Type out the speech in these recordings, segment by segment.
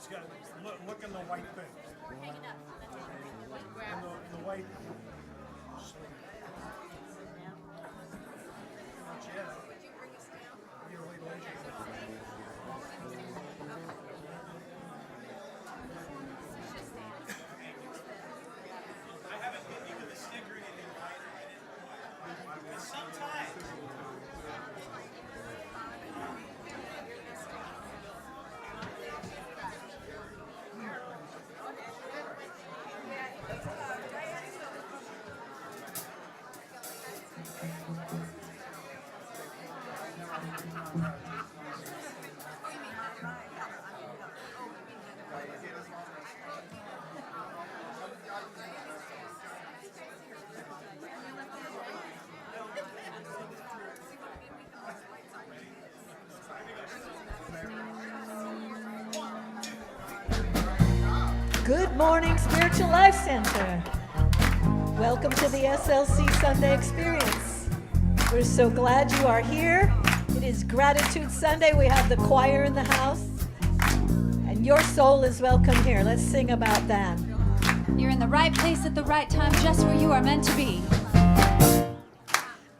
It's got, look in the white thing. In the white sleeve. Not yet. You're late later. I haven't hit you with a stick or anything, right? Sometimes. Good morning, Spiritual Life Center. Welcome to the SLC Sunday Experience. We're so glad you are here. It is Gratitude Sunday. We have the choir in the house, and your soul is welcome here. Let's sing about that. You're in the right place at the right time, just where you are meant to be.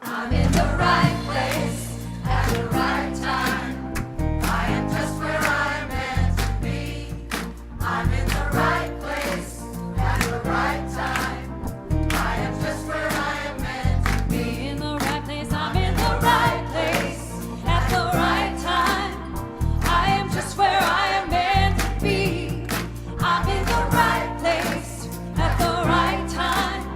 I'm in the right place at the right time. I am just where I'm meant to be. I'm in the right place at the right time. I am just where I am meant to be. In the right place, I'm in the right place at the right time. I am just where I am meant to be. I'm in the right place at the right time.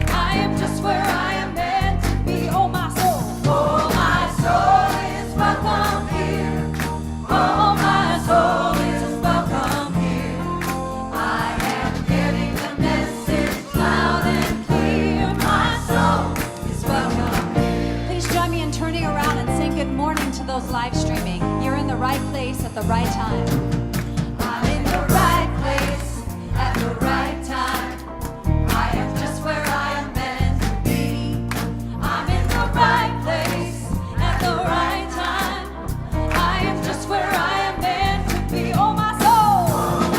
I am just where I am meant to be. Oh, my soul. Oh, my soul is welcome here. Oh, my soul is welcome here. I am getting the message loud and clear. My soul is welcome here. Please join me in turning around and saying good morning to those live streaming. You're in the right place at the right time. I'm in the right place at the right time. I am just where I am meant to be. I'm in the right place at the right time. I am just where I am meant to be. Oh, my soul. Oh,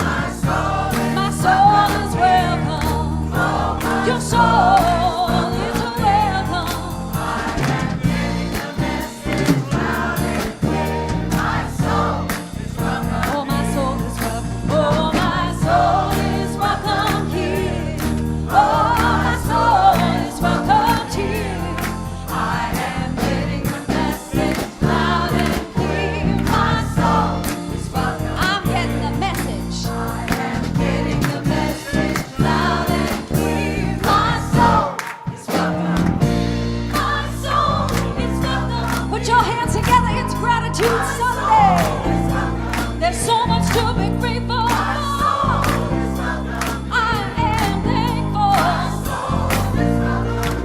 my soul is welcome. Oh, your soul is welcome. I am getting the message loud and clear. My soul is welcome. Oh, my soul is welcome. Oh, my soul is welcome here. Oh, my soul is welcome here. I am getting the message loud and clear. My soul is welcome. I'm getting the message. I am getting the message loud and clear. My soul is welcome. My soul is welcome. Put your hands together. It's Gratitude Sunday. There's so much to be grateful for. I am thankful.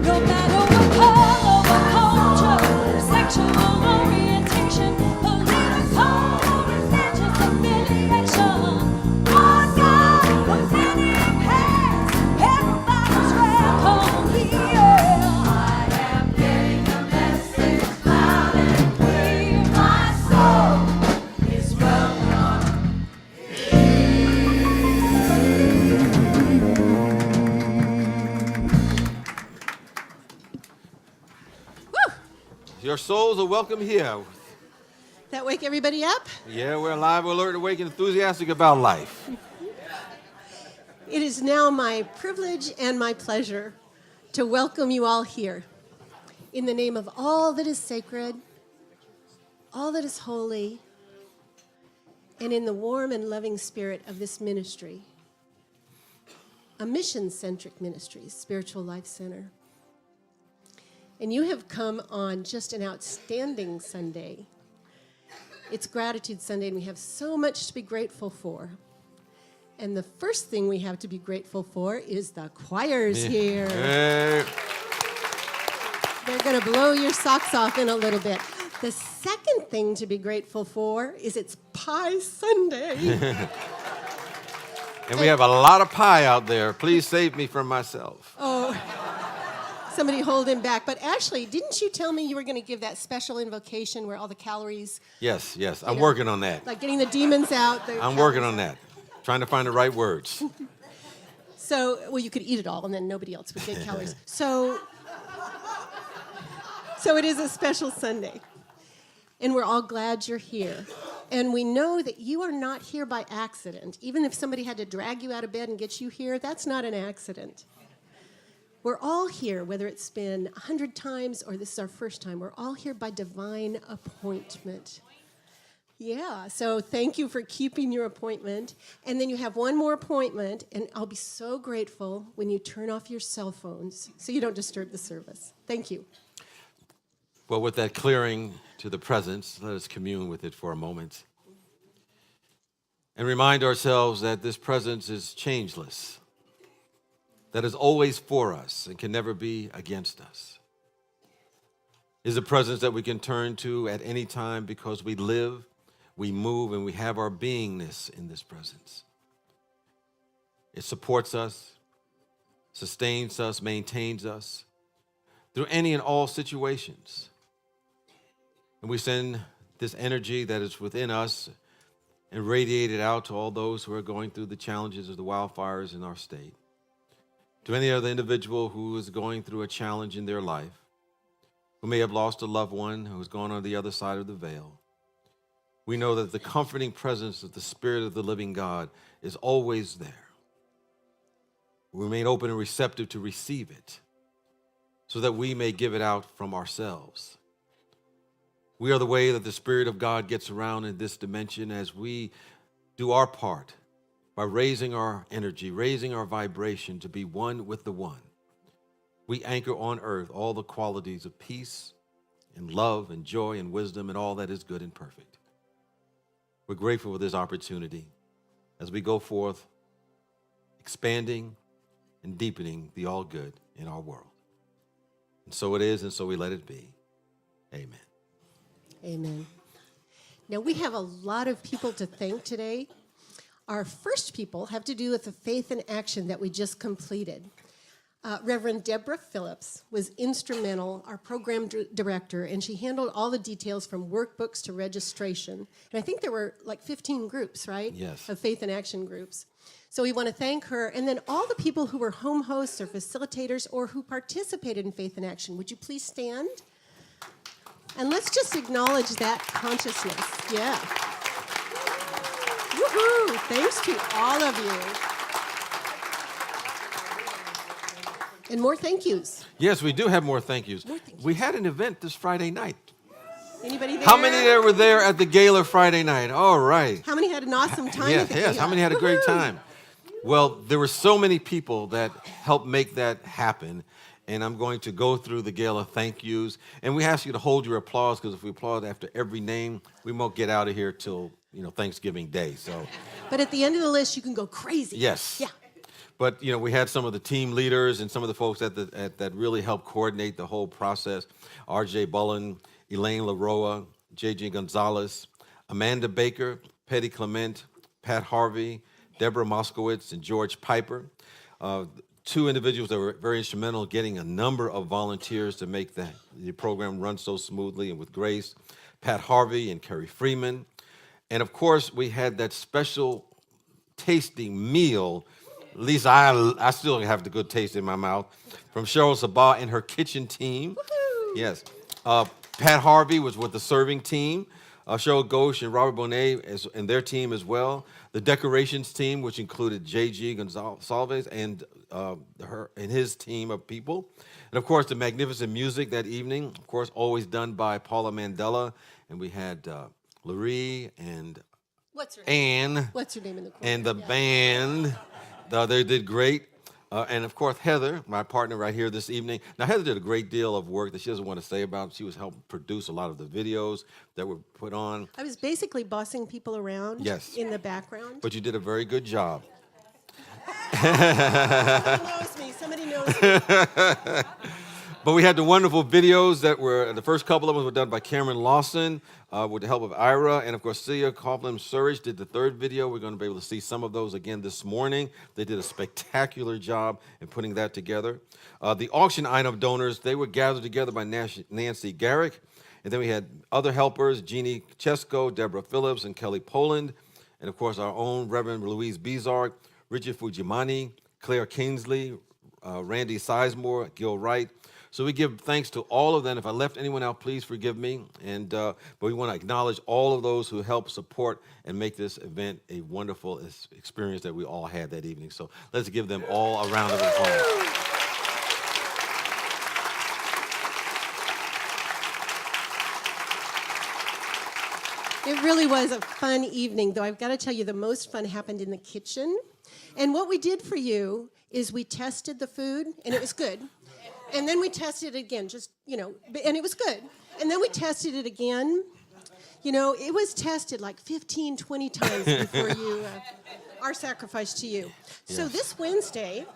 No matter what color, what culture, sexual orientation, political or religious affiliation, one God with many hands, everybody's welcome here. I am getting the message loud and clear. My soul is welcome. Your souls are welcome here. That wake everybody up? Yeah, we're alive, we're alert, awake, and enthusiastic about life. It is now my privilege and my pleasure to welcome you all here. In the name of all that is sacred, all that is holy, and in the warm and loving spirit of this ministry, a mission-centric ministry, Spiritual Life Center. And you have come on just an outstanding Sunday. It's Gratitude Sunday, and we have so much to be grateful for. And the first thing we have to be grateful for is the choirs here. Hey. They're going to blow your socks off in a little bit. The second thing to be grateful for is it's Pie Sunday. And we have a lot of pie out there. Please save me from myself. Oh, somebody hold him back. But actually, didn't you tell me you were going to give that special invocation where all the calories... Yes. I'm working on that. Like getting the demons out. I'm working on that. Trying to find the right words. So, well, you could eat it all, and then nobody else would get calories. So it is a special Sunday, and we're all glad you're here. And we know that you are not here by accident. Even if somebody had to drag you out of bed and get you here, that's not an accident. We're all here, whether it's been 100 times or this is our first time, we're all here by divine appointment. Yeah, so thank you for keeping your appointment. And then you have one more appointment, and I'll be so grateful when you turn off your cell phones so you don't disturb the service. Thank you. Well, with that clearing to the presence, let us commune with it for a moment and remind ourselves that this presence is changeless, that is always for us and can never be against us. It is a presence that we can turn to at any time because we live, we move, and we have our beingness in this presence. It supports us, sustains us, maintains us through any and all situations. And we send this energy that is within us and radiate it out to all those who are going through the challenges of the wildfires in our state. To any other individual who is going through a challenge in their life, who may have lost a loved one who has gone on the other side of the veil, we know that the comforting presence of the Spirit of the living God is always there. We remain open and receptive to receive it so that we may give it out from ourselves. We are the way that the Spirit of God gets around in this dimension as we do our part by raising our energy, raising our vibration to be one with the one. We anchor on earth all the qualities of peace and love and joy and wisdom and all that is good and perfect. We're grateful for this opportunity as we go forth, expanding and deepening the all good in our world. And so it is, and so we let it be. Amen. Amen. Now, we have a lot of people to thank today. Our first people have to do with the faith in action that we just completed. Reverend Deborah Phillips was instrumental, our program director, and she handled all the details from workbooks to registration. And I think there were like 15 groups, right? Yes. Of faith in action groups. So we want to thank her. And then all the people who were home hosts or facilitators or who participated in faith in action. Would you please stand? And let's just acknowledge that consciousness. Yeah. Woohoo! Thanks to all of you. And more thank yous. Yes, we do have more thank yous. More thank yous. We had an event this Friday night. Anybody there? How many there were there at the gala Friday night? All right. How many had an awesome time Yes, at the yes. gala? How many had a great Woohoo! time? Well, there were so many people that helped make that happen. And I'm going to go through the gala thank yous. And we ask you to hold your applause, because if we applaud after every name, we won't get out of here till, Thanksgiving Day. So, But at the end of the list, you can go crazy. yes. Yeah. But, we had some of the team leaders and some of the folks that really helped coordinate the whole process. R.J. Bullen, Elaine LaRoa, J.G. Gonzalez, Amanda Baker, Petty Clement, Pat Harvey, Deborah Moskowitz, and George Piper. Two individuals that were very instrumental in getting a number of volunteers to make the program run so smoothly and with grace. Pat Harvey and Kerry Freeman. And of course, we had that special tasting meal. At least I still have the good taste in my mouth. From Cheryl Sabah and her kitchen team. Woo-hoo. Yes. Pat Harvey was with the serving team. Cheryl Ghosh and Robert Bonet and their team as well. The decorations team, which included J.G. Gonzalez and her and his team of people. And, of course, the magnificent music that evening, of course, always done by Paula Mandela. And we had Larry and What's her name? Ann What's her name in the corner? and the Yeah. band. They did great. And, of course, Heather, my partner right here this evening. Now, Heather did a great deal of work that she doesn't want to say about. She was helping produce a lot of the videos that were put on. I was basically bossing people around Yes. in the background. But you did a very good job. Somebody knows me. Somebody knows me. But we had the wonderful videos that were, the first couple of them were done by Cameron Lawson with the help of Ira. And, of course, Celia Coughlin-Surridge did the third video. We're going to be able to see some of those again this morning. They did a spectacular job in putting that together. The auction item donors, they were gathered together by Nancy Garrick. And then we had other helpers, Jeannie Chesko, Deborah Phillips, and Kelly Poland. and of course our own Reverend Louise Bizarre, Richard Fujimani, Claire Kingsley, Randy Sizemore, Gil Wright. So we give thanks to all of them. If I left anyone out, please forgive me. But we want to acknowledge all of those who help support and make this event a wonderful experience that we all had that evening. So let's give them all a round of applause. It really was a fun evening, though I've got to tell you the most fun happened in the kitchen. And what we did for you is we tested the food, and it was good. And then we tested it again, and it was good. And then we tested it again. It was tested like 15, 20 times before our sacrifice to you. Yes. So this Wednesday,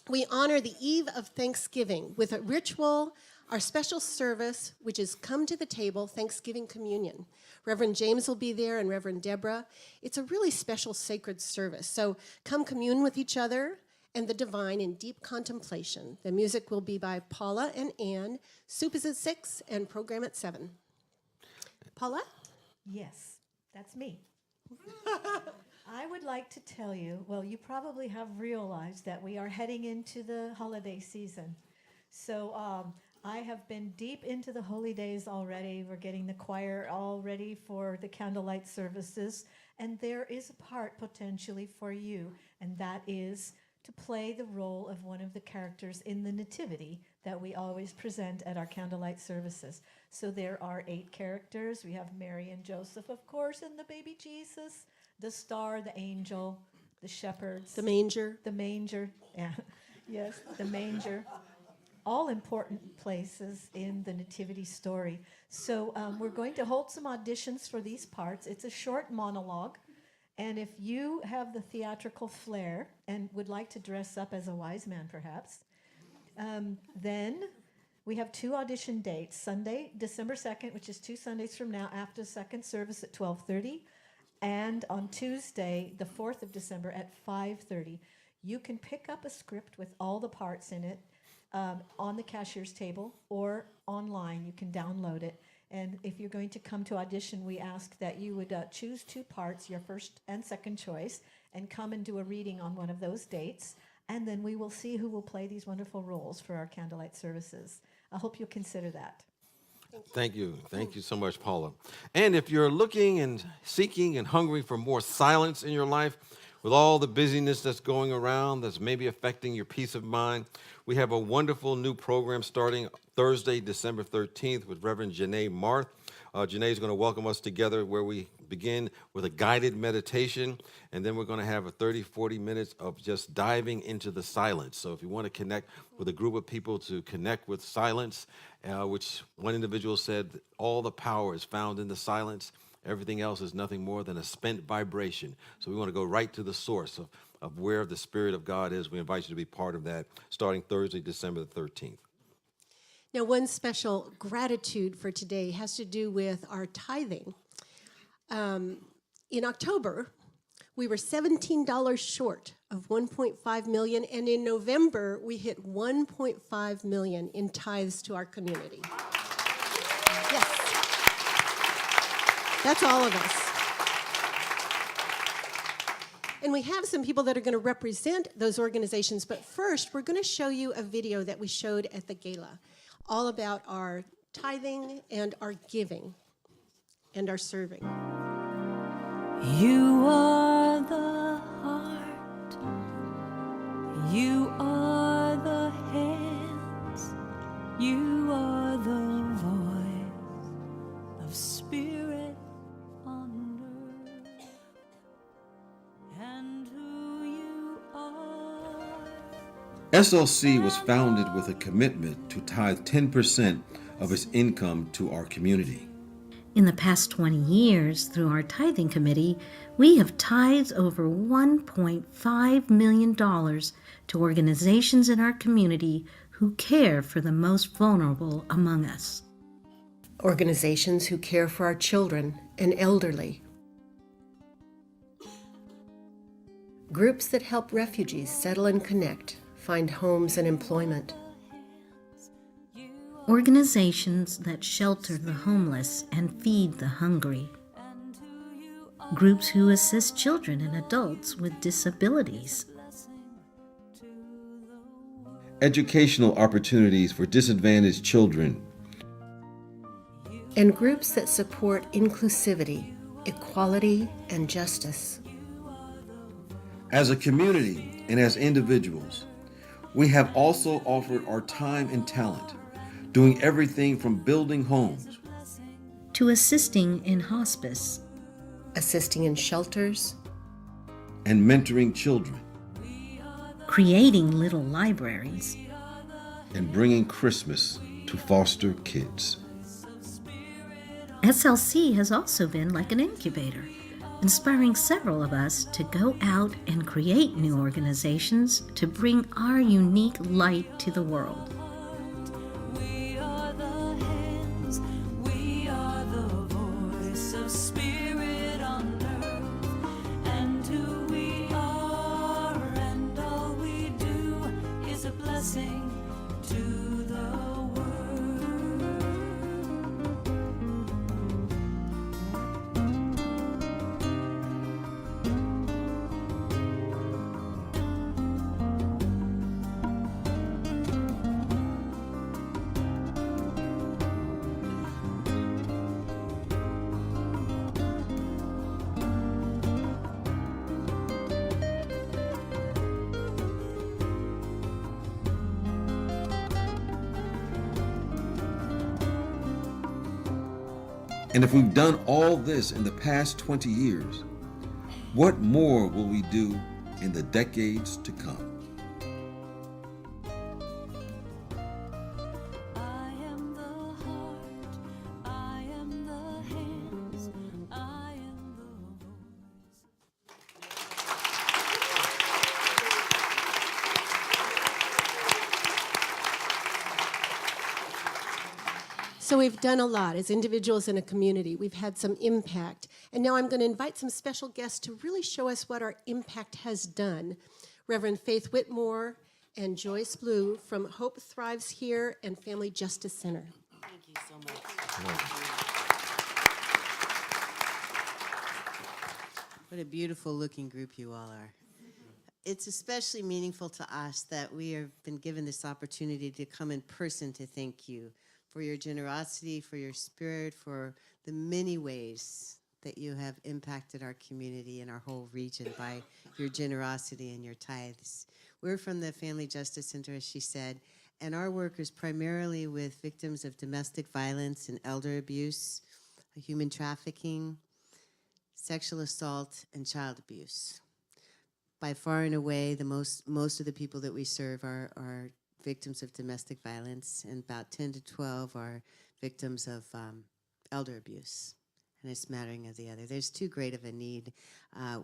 we honor the eve of Thanksgiving with a ritual, our special service, which is Come to the Table Thanksgiving Communion. Reverend James will be there and Reverend Deborah. It's a really special sacred service. So come commune with each other and the divine in deep contemplation. The music will be by Paula and Ann. Soup is at 6 and program at 7. Paula? Yes, that's me. I would like to tell you, well, you probably have realized that we are heading into the holiday season. So I have been deep into the holy days already. We're getting the choir all ready for the candlelight services. And there is a part potentially for you, and that is to play the role of one of the characters in the nativity that we always present at our candlelight services. So there are 8 characters. We have Mary and Joseph, of course, and the baby Jesus, the star, the angel, the shepherds. The manger. The manger, yeah. Yes, the manger. All important places in the nativity story. So we're going to hold some auditions for these parts. It's a short monologue. And if you have the theatrical flair and would like to dress up as a wise man, perhaps, then we have 2 audition dates. Sunday, December 2nd, which is 2 Sundays from now, after second service at 12:30, and on Tuesday, the 4th of December at 5:30. You can pick up a script with all the parts in it on the cashier's table or online. You can download it. And if you're going to come to audition, we ask that you would choose 2 parts, your first and second choice, and come and do a reading on one of those dates. And then we will see who will play these wonderful roles for our candlelight services. I hope you'll consider that. Thank you. Thank you so much, Paula. And if you're looking and seeking and hungry for more silence in your life, with all the busyness that's going around that's maybe affecting your peace of mind, we have a wonderful new program starting Thursday, December 13th with Reverend Janae Marth. Janae is going to welcome us together where we begin with a guided meditation, and then we're going to have a 30-40 minutes of just diving into the silence. So if you want to connect with a group of people to connect with silence, which one individual said, all the power is found in the silence. Everything else is nothing more than a spent vibration. So we want to go right to the source of where the Spirit of God is. We invite you to be part of that starting Thursday, December the 13th. Now, one special gratitude for today has to do with our tithing. In October, we were $17 short of $1.5 million, and in November, we hit $1.5 million in tithes to our community. Yes. That's all of us. And we have some people that are going to represent those organizations, but first, we're going to show you a video that we showed at the gala, all about our tithing and our giving and our serving. You are the heart, you are the hands, you are the voice of spirit on earth, and who you are. SLC was founded with a commitment to tithe 10% of its income to our community. In the past 20 years, through our tithing committee, we have tithed over $1.5 million to organizations in our community who care for the most vulnerable among us. Organizations who care for our children and elderly. Groups that help refugees settle and connect, find homes and employment. Organizations that shelter the homeless and feed the hungry. groups who assist children and adults with disabilities, educational opportunities for disadvantaged children, and groups that support inclusivity, equality, and justice. As a community and as individuals, we have also offered our time and talent, doing everything from building homes, to assisting in hospice, Assisting in shelters, and mentoring children, creating little libraries, and bringing Christmas to foster kids. SLC has also been like an incubator, inspiring several of us to go out and create new organizations to bring our unique light to the world. We are the hands, we are the voice of spirit on earth, and who we are and all we do is a blessing to the world. And if we've done all this in the past 20 years, what more will we do in the decades to come? I am the heart, I am the hands, I am the voice. So we've done a lot as individuals in a community. We've had some impact. And now I'm going to invite some special guests to really show us what our impact has done. Reverend Faith Whitmore and Joyce Blue from Hope Thrives Here and Family Justice Center. Thank you so much. What a beautiful looking group you all are. It's especially meaningful to us that we have been given this opportunity to come in person to thank you for your generosity, for your spirit, for the many ways that you have impacted our community and our whole region by your generosity and your tithes. We're from the Family Justice Center, as she said, and our work is primarily with victims of domestic violence and elder abuse, human trafficking, sexual assault, and child abuse. By far and away, the most of the people that we serve are victims of domestic violence, and about 10 to 12 are victims of elder abuse, and a smattering of the other. There's too great of a need,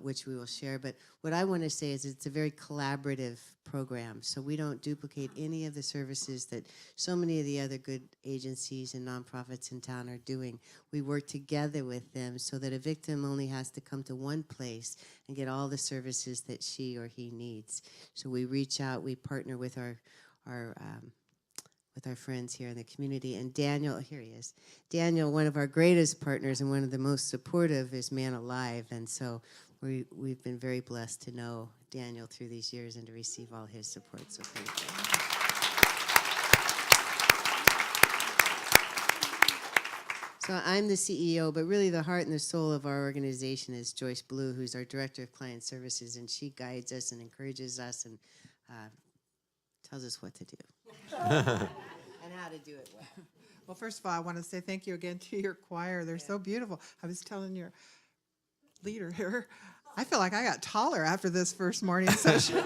which we will share, but what I want to say is it's a very collaborative program, so we don't duplicate any of the services that so many of the other good agencies and nonprofits in town are doing. We work together with them so that a victim only has to come to one place and get all the services that she or he needs. So we reach out, we partner with our friends here in the community. And Daniel, here he is. Daniel, one of our greatest partners and one of the most supportive, is Man Alive. And so we've been very blessed to know Daniel through these years and to receive all his support. So thank you. So I'm the CEO, but really the heart and the soul of our organization is Joyce Blue, who's our Director of Client Services, and she guides us and encourages us and tells us what to do and how to do it well. Well, first of all, I want to say thank you again to your choir. They're so beautiful. I was telling your leader here, I feel like I got taller after this first morning session.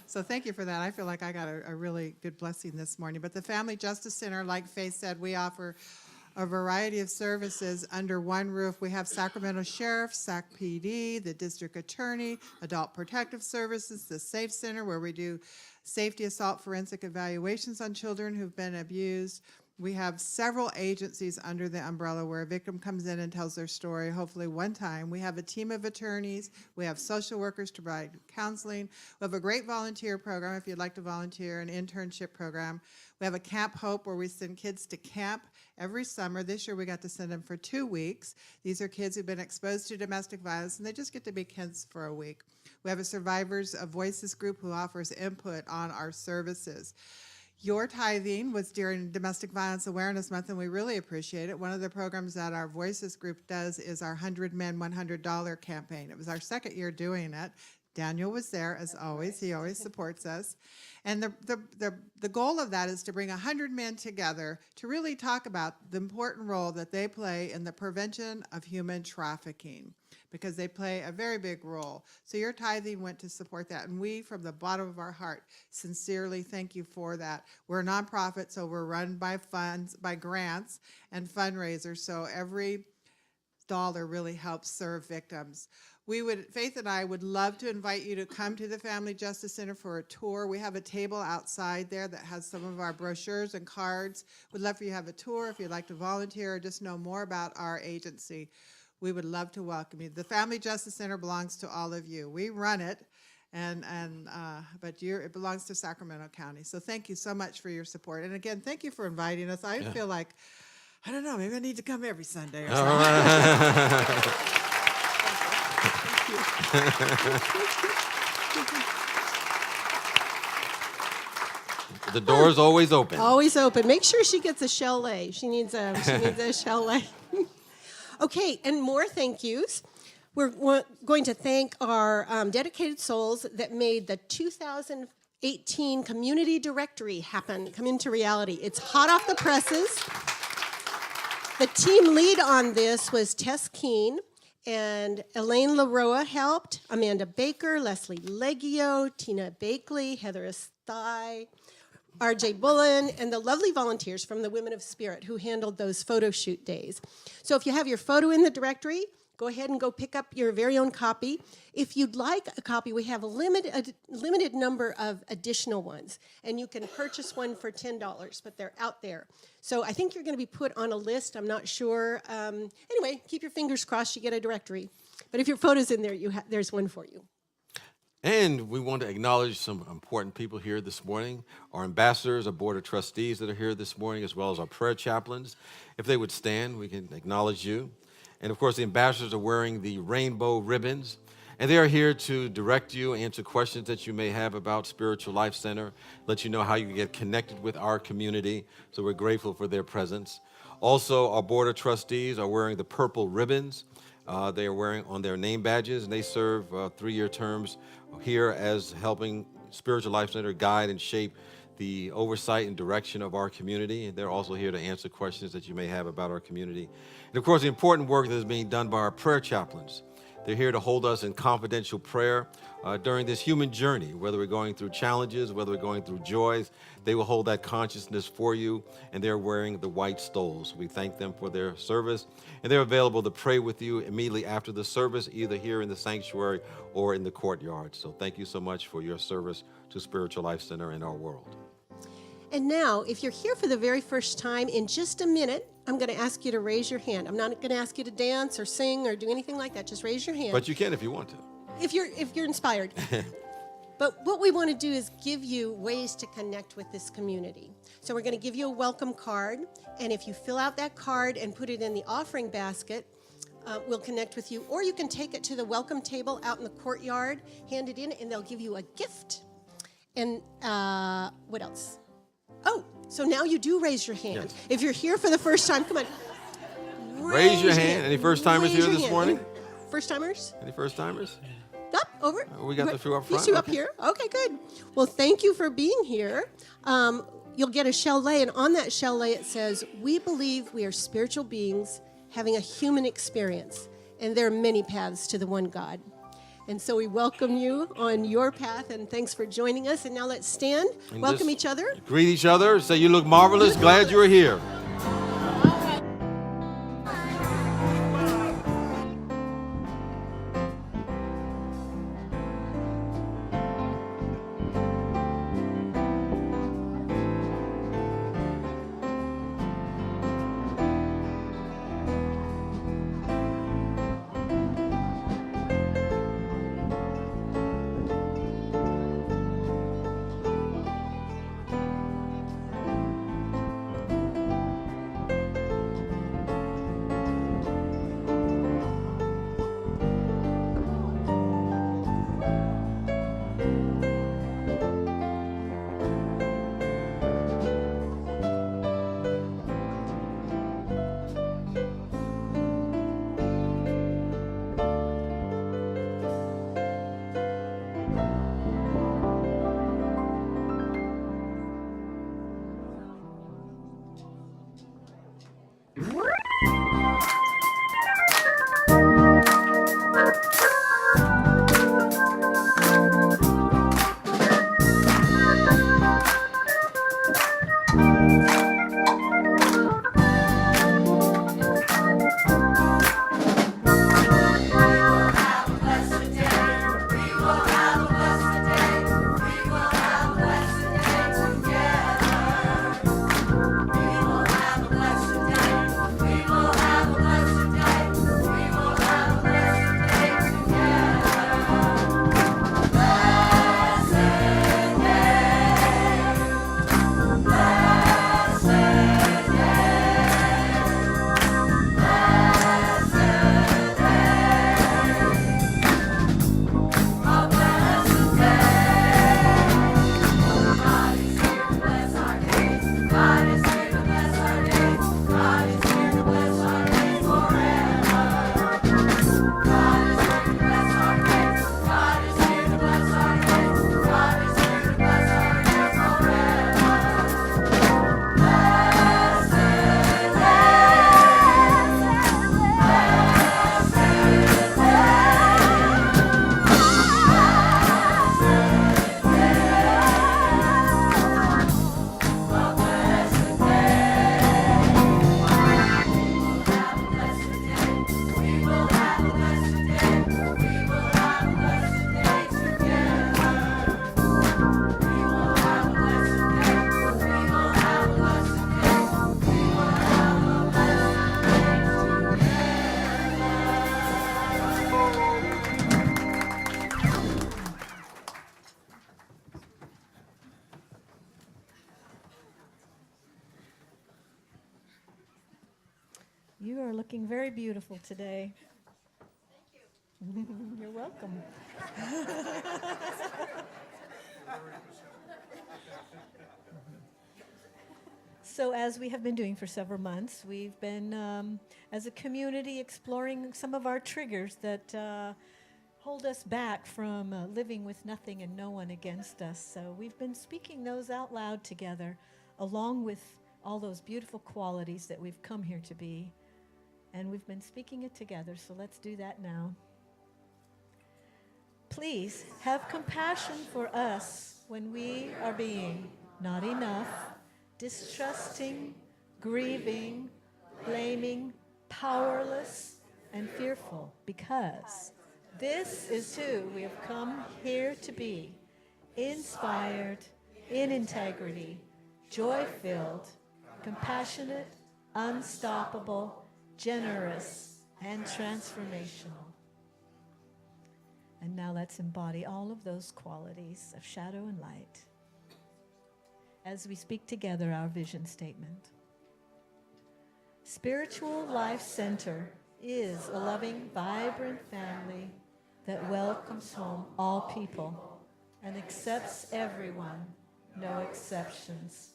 So thank you for that. I feel like I got a really good blessing this morning. But the Family Justice Center, like Faith said, we offer a variety of services under one roof. We have Sacramento Sheriff, Sac PD, the District Attorney, Adult Protective Services, the Safe Center, where we do safety assault forensic evaluations on children who've been abused. We have several agencies under the umbrella where a victim comes in and tells their story, hopefully one time. We have a team of attorneys. We have social workers to provide counseling. We have a great volunteer program if you'd like to volunteer, an internship program. We have a Camp Hope where we send kids to camp every summer. This year we got to send them for 2 weeks. These are kids who've been exposed to domestic violence, and they just get to be kids for a week. We have a Survivors of Voices group who offers input on our services. Your tithing was during Domestic Violence Awareness Month, and we really appreciate it. One of the programs that our Voices group does is our 100 Men, $100 campaign. It was our second year doing it. Daniel was there, as always. He always supports us. And the goal of that is to bring 100 men together to really talk about the important role that they play in the prevention of human trafficking, because they play a very big role. So your tithing went to support that, and we, from the bottom of our heart, sincerely thank you for that. We're a nonprofit, so we're run by funds, by grants and fundraisers, so every dollar really helps serve victims. Faith and I would love to invite you to come to the Family Justice Center for a tour. We have a table outside there that has some of our brochures and cards. We'd love for you to have a tour if you'd like to volunteer or just know more about our agency. We would love to welcome you. The Family Justice Center belongs to all of you. We run it, but it belongs to Sacramento County. So thank you so much for your support. And again, thank you for inviting us. I feel like, I don't know, maybe I need to come every Sunday or something. The door is always open. Always open. Make sure she gets a chalet. She needs a chalet. Okay, and more thank yous. We're going to thank our dedicated souls that made the 2018 Community Directory come into reality. It's hot off the presses. The team lead on this was Tess Keene, and Elaine LaRoa helped, Amanda Baker, Leslie Leggio, Tina Bakley, Heather Estay, RJ Bullen, and the lovely volunteers from the Women of Spirit who handled those photo shoot days. So if you have your photo in the directory, go ahead and go pick up your very own copy. If you'd like a copy, we have a limited number of additional ones, and you can purchase one for $10, but they're out there. So I think you're going to be put on a list. I'm not sure. Anyway, keep your fingers crossed you get a directory. But if your photo's in there, there's one for you. And we want to acknowledge some important people here this morning. Our ambassadors, our board of trustees that are here this morning, as well as our prayer chaplains. If they would stand, we can acknowledge you. And of course, the ambassadors are wearing the rainbow ribbons. And they are here to direct you, answer questions that you may have about Spiritual Life Center, let you know how you can get connected with our community. So we're grateful for their presence. Also, our board of trustees are wearing the purple ribbons. They are wearing on their name badges, and they serve 3-year terms here as helping Spiritual Life Center guide and shape the oversight and direction of our community. And they're also here to answer questions that you may have about our community. And of course, the important work that is being done by our prayer chaplains. They're here to hold us in confidential prayer during this human journey, whether we're going through challenges, whether we're going through joys. They will hold that consciousness for you, and they're wearing the white stoles. We thank them for their service, and they're available to pray with you immediately after the service, either here in the sanctuary or in the courtyard. So thank you so much for your service to Spiritual Life Center and our world. And now, if you're here for the very first time, in just a minute, I'm going to ask you to raise your hand. I'm not going to ask you to dance or sing or do anything like that. Just raise your hand. But you can if you want to. If you're inspired. But what we want to do is give you ways to connect with this community. So we're going to give you a welcome card, and if you fill out that card and put it in the offering basket, we'll connect with you. Or you can take it to the welcome table out in the courtyard, hand it in, and they'll give you a gift. And what else? Oh, so now you do raise your hand. Yes. If you're here for the first time, come on. Raise your hand. Any first-timers Raise here your this hand. morning? First-timers? Any first-timers? Up, over. We got the few up front. These two up Okay. here. Okay, good. Well, thank you for being here. You'll get a chalet, and on that chalet it says, "We believe we are spiritual beings having a human experience, and there are many paths to the one God." And so we welcome you on your path, and thanks for joining us. And now let's stand, And welcome just each other. Greet each other. Say, "You look marvelous. Glad you're here." looking very beautiful today. Thank you. You're welcome. So as we have been doing for several months, we've been, as a community, exploring some of our triggers that hold us back from living with nothing and no one against us. So we've been speaking those out loud together, along with all those beautiful qualities that we've come here to be. And we've been speaking it together, so let's do that now. Please have compassion for us when we are being not enough, distrusting, grieving, blaming, powerless, and fearful, because this is who we have come here to be: inspired, in integrity, joy-filled, compassionate, unstoppable, generous, and transformational. And now let's embody all of those qualities of shadow and light as we speak together our vision statement. Spiritual Life Center is a loving, vibrant family that welcomes home all people and accepts everyone, no exceptions,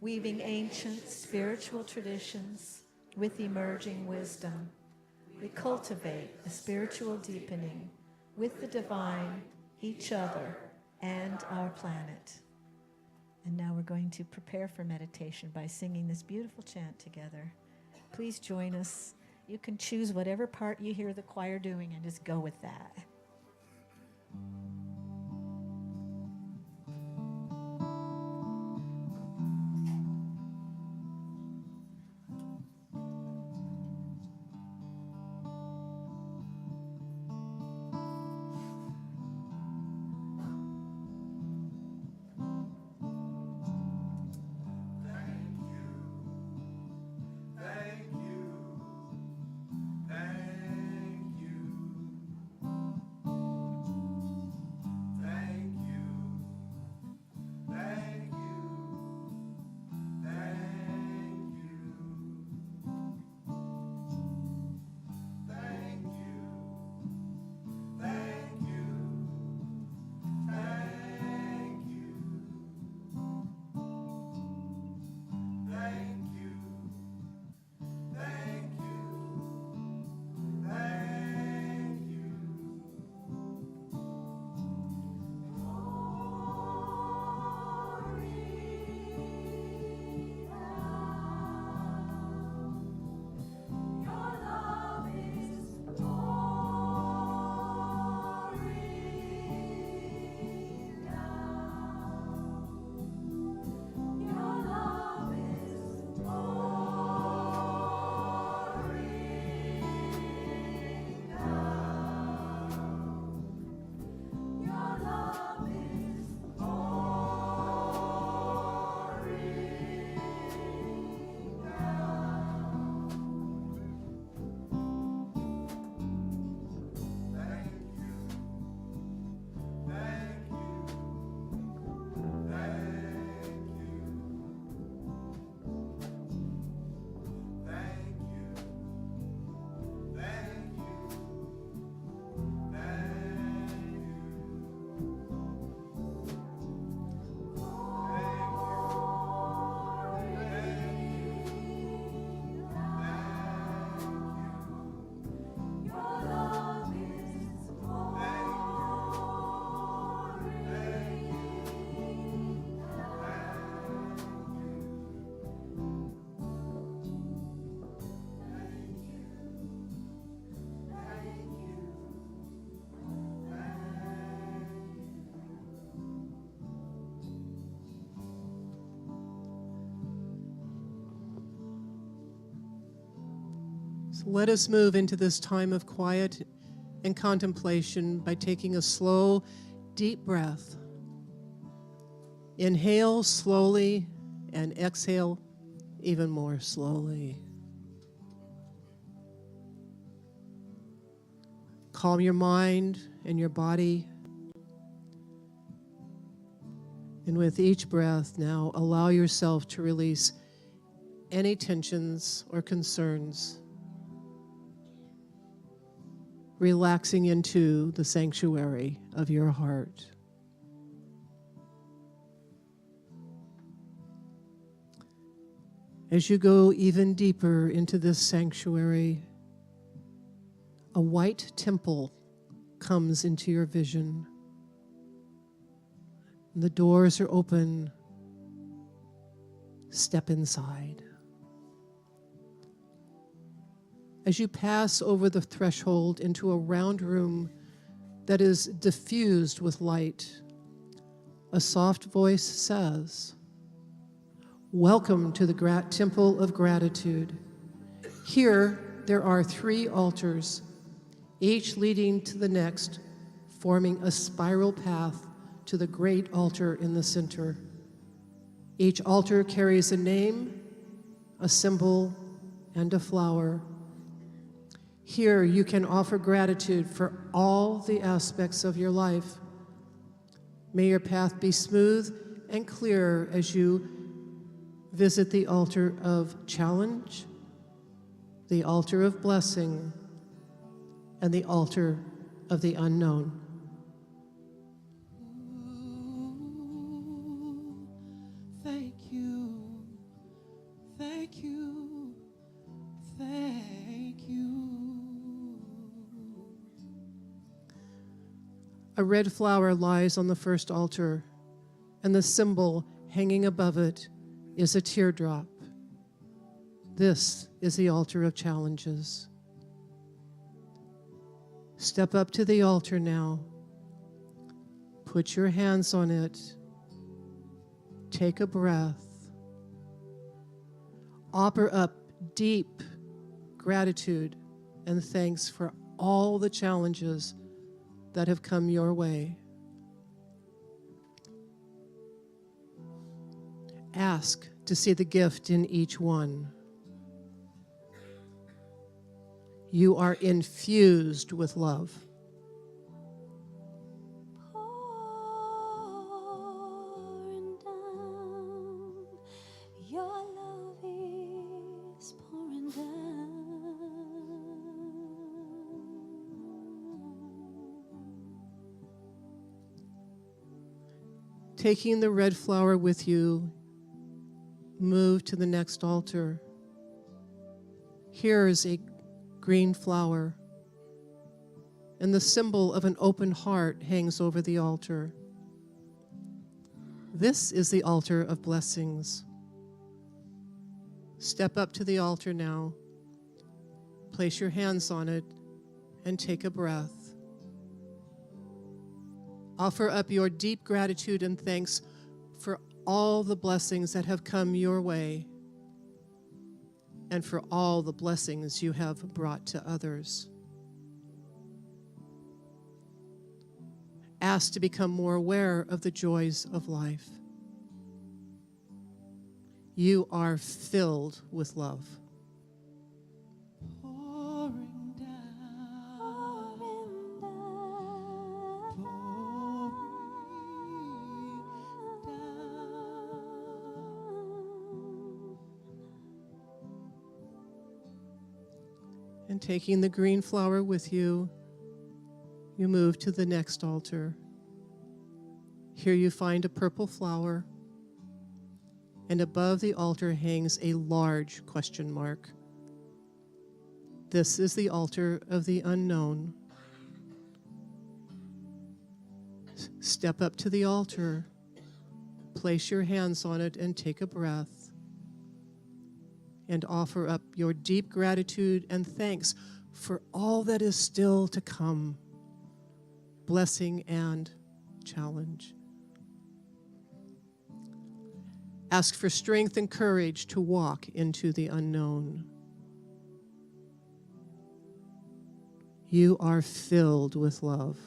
weaving ancient spiritual traditions with emerging wisdom. We cultivate a spiritual deepening with the divine, each other, and our planet. And now we're going to prepare for meditation by singing this beautiful chant together. Please join us. You can choose whatever part you hear the choir doing and just go with that. So let us move into this time of quiet and contemplation by taking a slow, deep breath. Inhale slowly and exhale even more slowly. Calm your mind and your body. And with each breath now, allow yourself to release any tensions or concerns relaxing into the sanctuary of your heart. As you go even deeper into this sanctuary, a white temple comes into your vision. The doors are open. Step inside. As you pass over the threshold into a round room that is diffused with light, a soft voice says, "Welcome to the Temple of Gratitude. Here there are 3 altars, each leading to the next, forming a spiral path to the great altar in the center. Each altar carries a name, a symbol, and a flower. Here you can offer gratitude for all the aspects of your life. May your path be smooth and clear as you visit the altar of challenge, the altar of blessing, and the altar of the unknown." Thank you, thank you, thank you. A red flower lies on the first altar, and the symbol hanging above it is a teardrop. This is the altar of challenges. Step up to the altar now. Put your hands on it. Take a breath. Offer up deep gratitude and thanks for all the challenges that have come your way. Ask to see the gift in each one. You are infused with love. Pouring down, your love is pouring down. Taking the red flower with you, move to the next altar. Here is a green flower, and the symbol of an open heart hangs over the altar. This is the altar of blessings. Step up to the altar now. Place your hands on it and take a breath. Offer up your deep gratitude and thanks for all the blessings that have come your way and for all the blessings you have brought to others. Ask to become more aware of the joys of life. You are filled with love. Pouring down, pouring down. And taking the green flower with you, you move to the next altar. Here you find a purple flower, and above the altar hangs a large question mark. This is the altar of the unknown. Step up to the altar, place your hands on it and take a breath, and offer up your deep gratitude and thanks for all that is still to come, blessing and challenge. Ask for strength and courage to walk into the unknown. You are filled with love.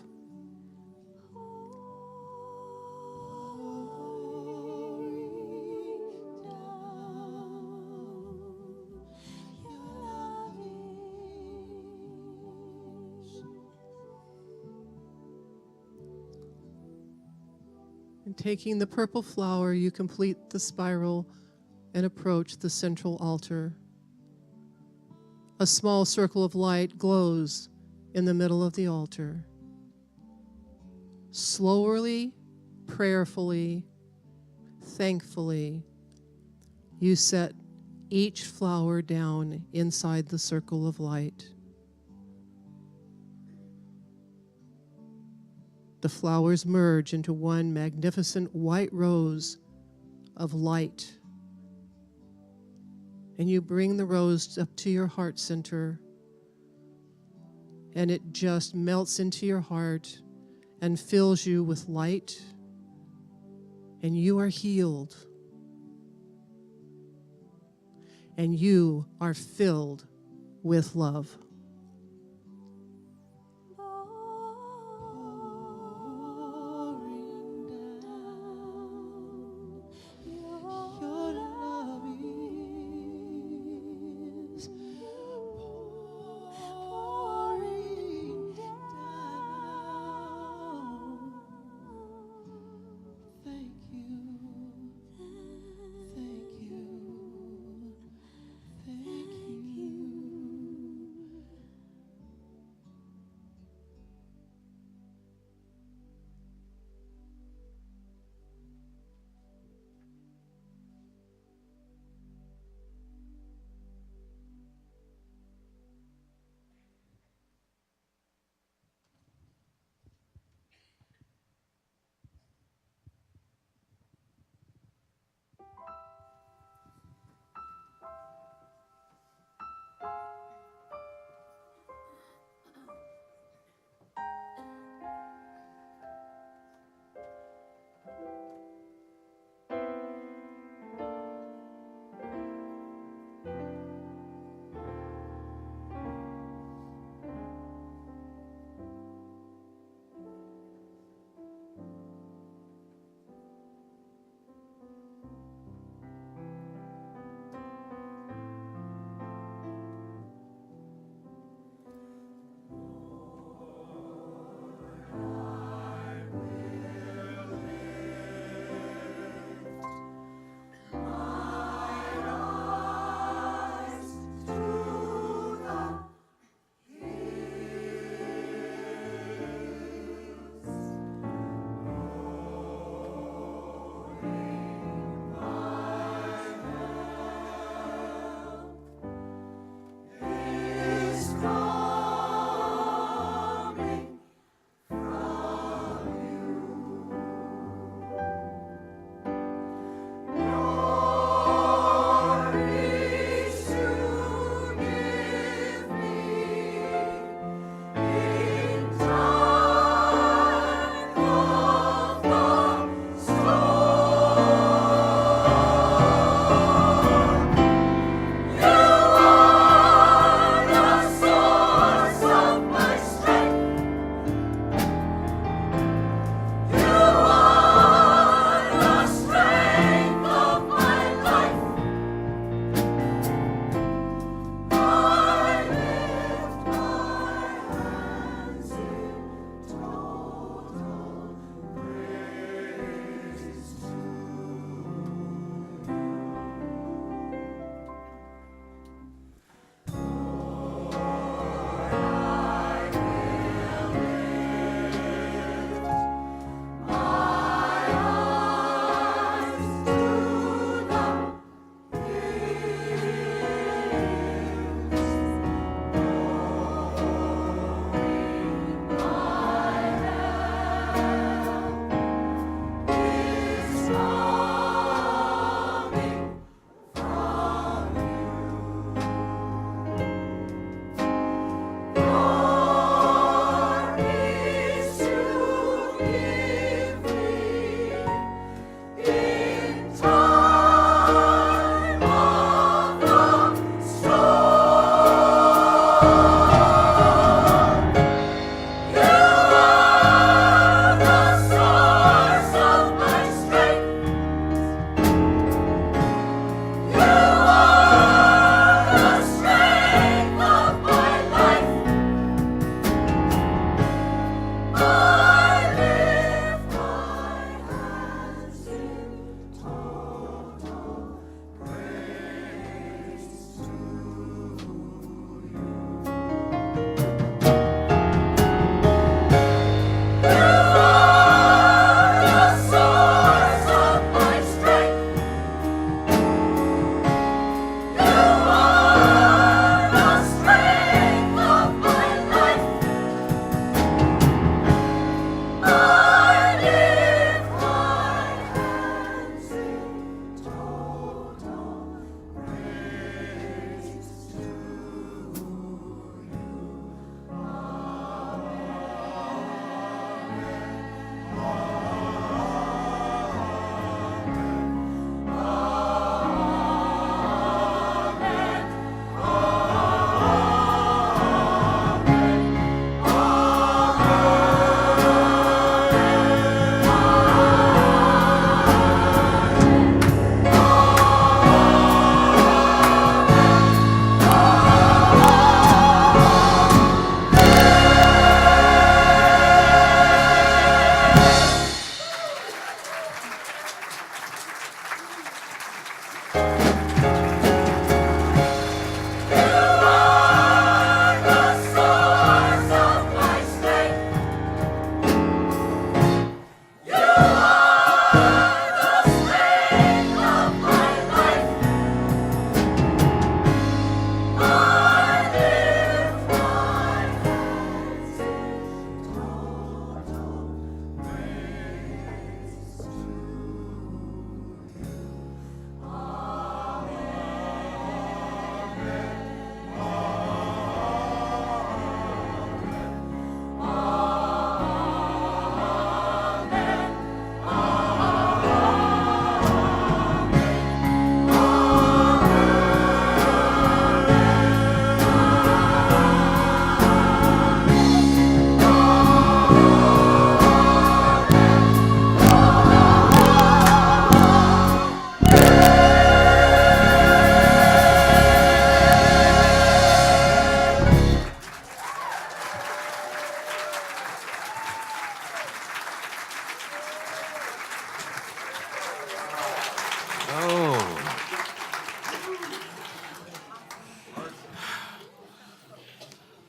And taking the purple flower, you complete the spiral and approach the central altar. A small circle of light glows in the middle of the altar. Slowly, prayerfully, thankfully, you set each flower down inside the circle of light. The flowers merge into one magnificent white rose of light. And you bring the rose up to your heart center, and it just melts into your heart and fills you with light, and you are healed, and you are filled with love.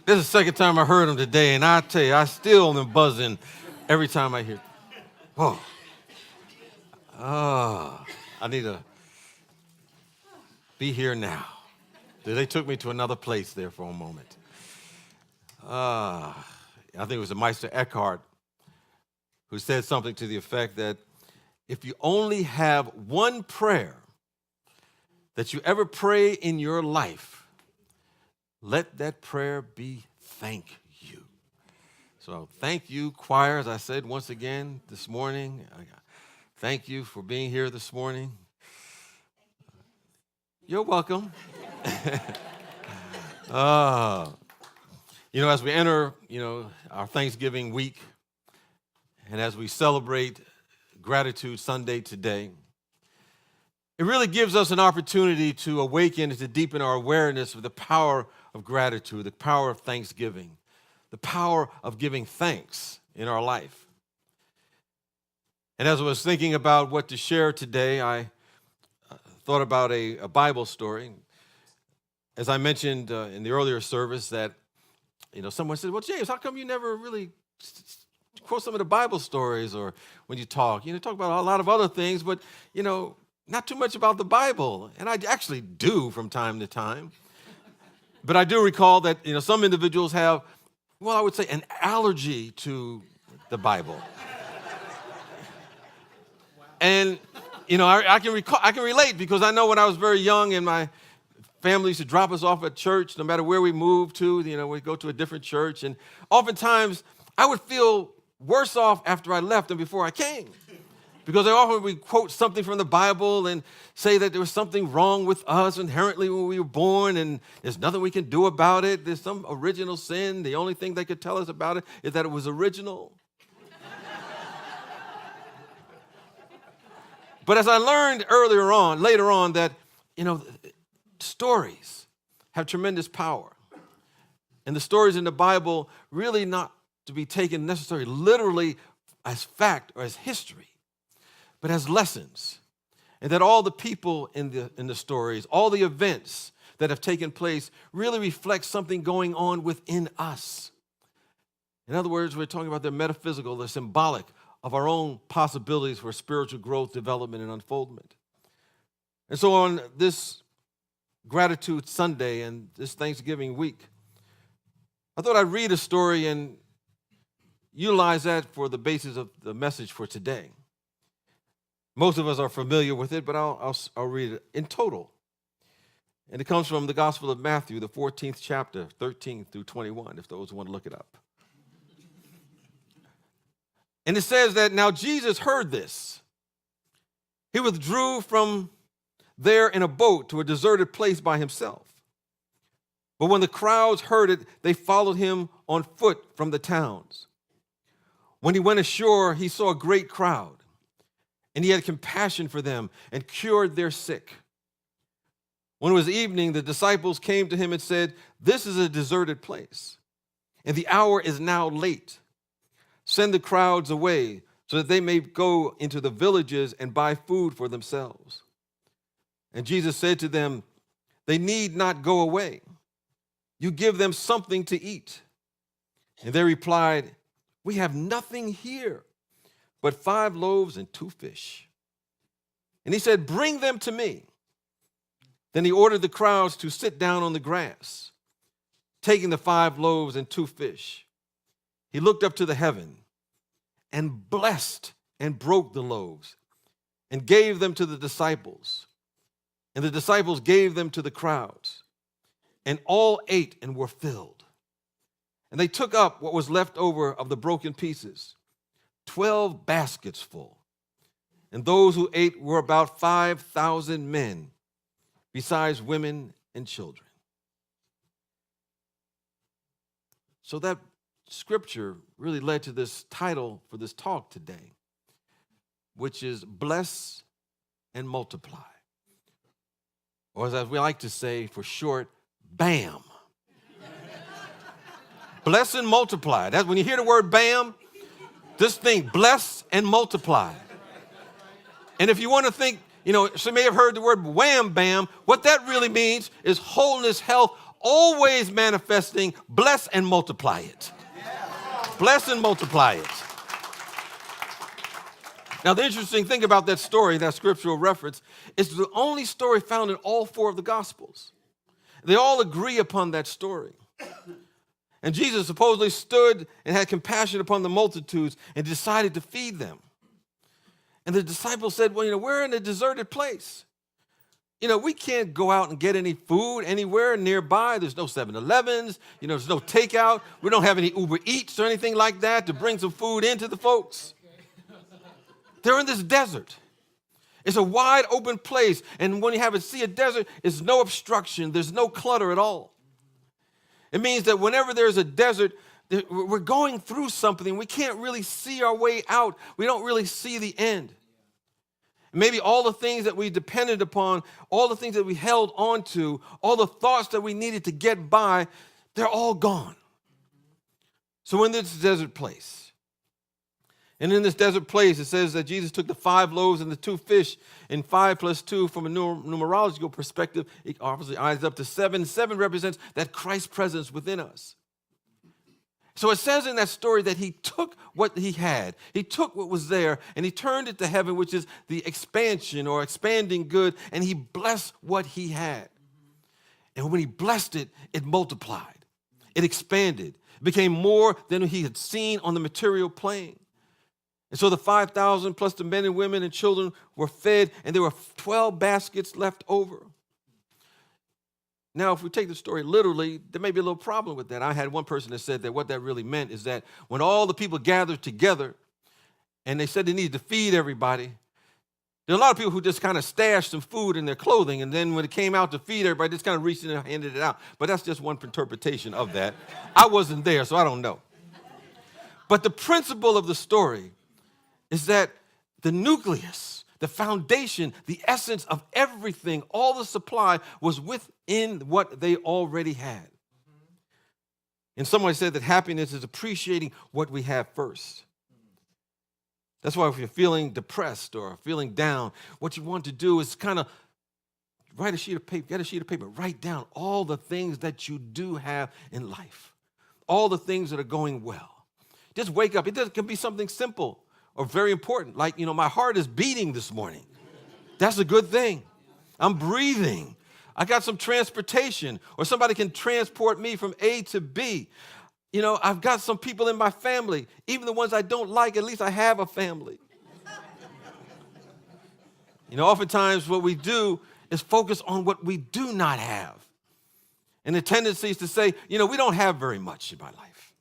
This is the second time I heard them today, and I tell you, I still am buzzing every time I hear. Oh, I need to be here now. They took me to another place there for a moment. I think it was the Meister Eckhart who said something to the effect that if you only have one prayer that you ever pray in your life, let that prayer be thank you. So thank you, choir, as I said once again this morning. Thank you for being here this morning. You're welcome. As we enter, our Thanksgiving week, and as we celebrate Gratitude Sunday today, it really gives us an opportunity to awaken and to deepen our awareness of the power of gratitude, the power of thanksgiving, the power of giving thanks in our life. And as I was thinking about what to share today, I thought about a Bible story. As I mentioned in the earlier service that, someone said, well, James, how come you never really quote some of the Bible stories or when you talk? Talk about a lot of other things, but, not too much about the Bible. And I actually do from time to time. But I do recall that, some individuals have, I would say an allergy to the Bible. And, I can relate because I know when I was very young and my family used to drop us off at church, no matter where we moved to, we'd go to a different church. And oftentimes I would feel worse off after I left than before I came. Because they often would quote something from the Bible and say that there was something wrong with us inherently when we were born and there's nothing we can do about it. There's some original sin. The only thing they could tell us about it is that it was original. But as I learned later on that, stories have tremendous power. And the stories in the Bible really not to be taken necessarily literally as fact or as history, but as lessons. And that all the people in the stories, all the events that have taken place really reflect something going on within us. In other words, we're talking about the metaphysical, the symbolic of our own possibilities for spiritual growth, development, and unfoldment. And so on this Gratitude Sunday and this Thanksgiving week, I thought I'd read a story and utilize that for the basis of the message for today. Most of us are familiar with it, but I'll read it in total. And it comes from the Gospel of Matthew, the 14th chapter, 13 through 21, if those want to look it up. And it says that now Jesus heard this. He withdrew from there in a boat to a deserted place by himself. But when the crowds heard it, they followed him on foot from the towns. When he went ashore, he saw a great crowd. And he had compassion for them and cured their sick. When it was evening, the disciples came to him and said, "This is a deserted place, and the hour is now late. Send the crowds away so that they may go into the villages and buy food for themselves." And Jesus said to them, "They need not go away. You give them something to eat." And they replied, "We have nothing here but 5 loaves and 2 fish. And he said, "Bring them to me." Then he ordered the crowds to sit down on the grass. Taking the 5 loaves and 2 fish, he looked up to the heaven and blessed and broke the loaves and gave them to the disciples. And the disciples gave them to the crowds. And all ate and were filled. And they took up what was left over of the broken pieces, 12 baskets full. And those who ate were about 5,000 men, besides women and children. So that scripture really led to this title for this talk today, which is Bless and Multiply. Or as we like to say for short, BAM. Bless and multiply. That's when you hear the word BAM, just think bless and multiply. And if you want to think, some may have heard the word wham bam, what that really means is wholeness, health, always manifesting, bless and multiply it. Bless and multiply it. Now, the interesting thing about that story, that scriptural reference, is the only story found in all 4 of the Gospels. They all agree upon that story. And Jesus supposedly stood and had compassion upon the multitudes and decided to feed them. And the disciples said, well, we're in a deserted place. We can't go out and get any food anywhere nearby. There's no 7-Elevens. There's no takeout. We don't have any Uber Eats or anything like that to bring some food into the folks. They're in this desert. It's a wide open place. And when you see a desert, it's no obstruction. There's no clutter at all. It means that whenever there's a desert, we're going through something. We can't really see our way out. We don't really see the end. Maybe all the things that we depended upon, all the things that we held on to, all the thoughts that we needed to get by, they're all gone. So we're in this desert place. And in this desert place, it says that Jesus took the 5 loaves and the 2 fish, and 5 plus 2 from a numerological perspective, it obviously adds up to 7. 7 represents that Christ's presence within us. So it says in that story that he took what he had, he took what was there, and he turned it to heaven, which is the expansion or expanding good, and he blessed what he had. And when he blessed it, it multiplied. It expanded. It became more than he had seen on the material plane. And so the 5,000 plus the men and women and children were fed, and there were 12 baskets left over. Now, if we take the story literally, there may be a little problem with that. I had one person that said that what that really meant is that when all the people gathered together and they said they needed to feed everybody, there are a lot of people who just kind of stashed some food in their clothing, and then when it came out to feed everybody, just kind of reached in and handed it out. But that's just one interpretation of that. I wasn't there, so I don't know. But the principle of the story is that the nucleus, the foundation, the essence of everything, all the supply was within what they already had. And someone said that happiness is appreciating what we have first. That's why if you're feeling depressed or feeling down, what you want to do is kind of write a sheet of paper, get a sheet of paper, write down all the things that you do have in life, all the things that are going well. Just wake up. It can be something simple or very important, like, my heart is beating this morning. That's a good thing. I'm breathing. I got some transportation, or somebody can transport me from A to B. I've got some people in my family, even the ones I don't like, at least I have a family. Oftentimes what we do is focus on what we do not have. And the tendency is to say, we don't have very much in my life.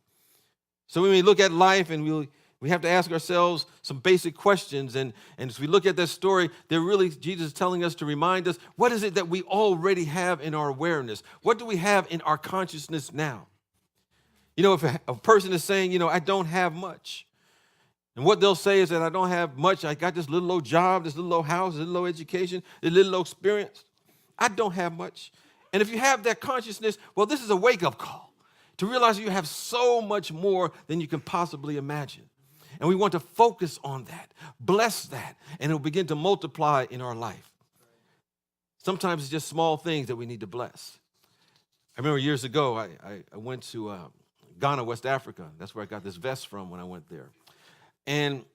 So when we look at life and we have to ask ourselves some basic questions. And as we look at this story, Jesus is telling us to remind us, what is it that we already have in our awareness? What do we have in our consciousness now? If a person is saying, I don't have much, and what they'll say is that I don't have much. I got this little old job, this little old house, this little old education, this little old experience. I don't have much. And if you have that consciousness, well, this is a wake-up call to realize you have so much more than you can possibly imagine. And we want to focus on that, bless that, and it will begin to multiply in our life. Sometimes it's just small things that we need to bless. I remember years ago, I went to Ghana, West Africa. That's where I got this vest from when I went there. And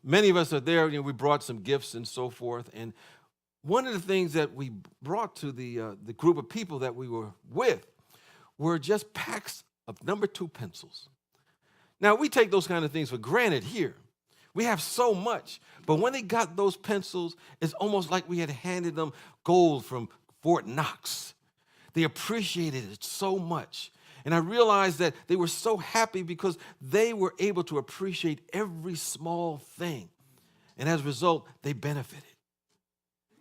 many of us are there. We brought some gifts and so forth. And one of the things that we brought to the group of people that we were with were just packs of number 2 pencils. Now, we take those kind of things for granted here. We have so much. But when they got those pencils, it's almost like we had handed them gold from Fort Knox. They appreciated it so much. And I realized that they were so happy because they were able to appreciate every small thing. And as a result, they benefited.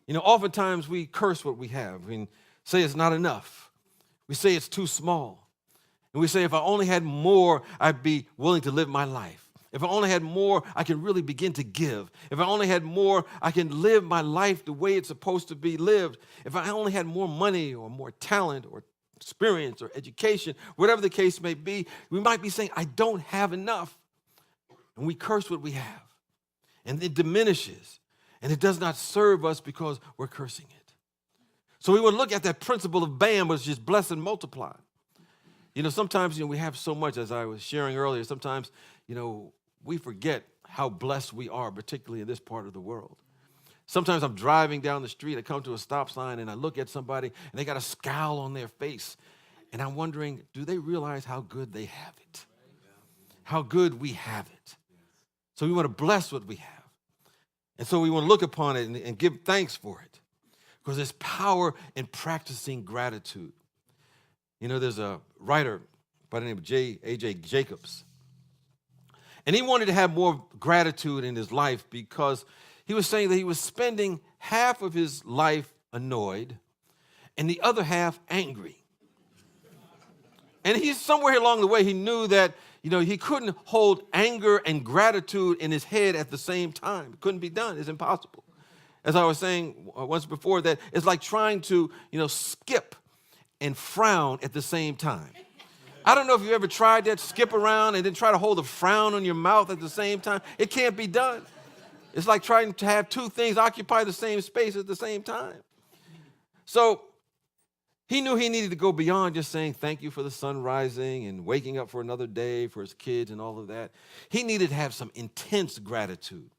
Oftentimes we curse what we have and say it's not enough. We say it's too small. And we say, if I only had more, I'd be willing to live my life. If I only had more, I can really begin to give. If I only had more, I can live my life the way it's supposed to be lived. If I only had more money or more talent or experience or education, whatever the case may be, we might be saying, I don't have enough. And we curse what we have. And it diminishes. And it does not serve us because we're cursing it. So we would look at that principle of BAM, was just bless and multiply. Sometimes, we have so much, as I was sharing earlier, sometimes, we forget how blessed we are, particularly in this part of the world. Sometimes I'm driving down the street, I come to a stop sign, and I look at somebody, and they got a scowl on their face. And I'm wondering, do they realize how good they have it? How good we have it. So we want to bless what we have. And so we want to look upon it and give thanks for it. Because there's power in practicing gratitude. There's a writer by the name of A.J. Jacobs. And he wanted to have more gratitude in his life because he was saying that he was spending half of his life annoyed and the other half angry. And he's somewhere along the way, he knew that, he couldn't hold anger and gratitude in his head at the same time. It couldn't be done. It's impossible. As I was saying once before, that it's like trying to, skip and frown at the same time. I don't know if you ever tried that, skip around and then try to hold a frown on your mouth at the same time. It can't be done. It's like trying to have two things occupy the same space at the same time. So he knew he needed to go beyond just saying thank you for the sun rising and waking up for another day for his kids and all of that. He needed to have some intense gratitude.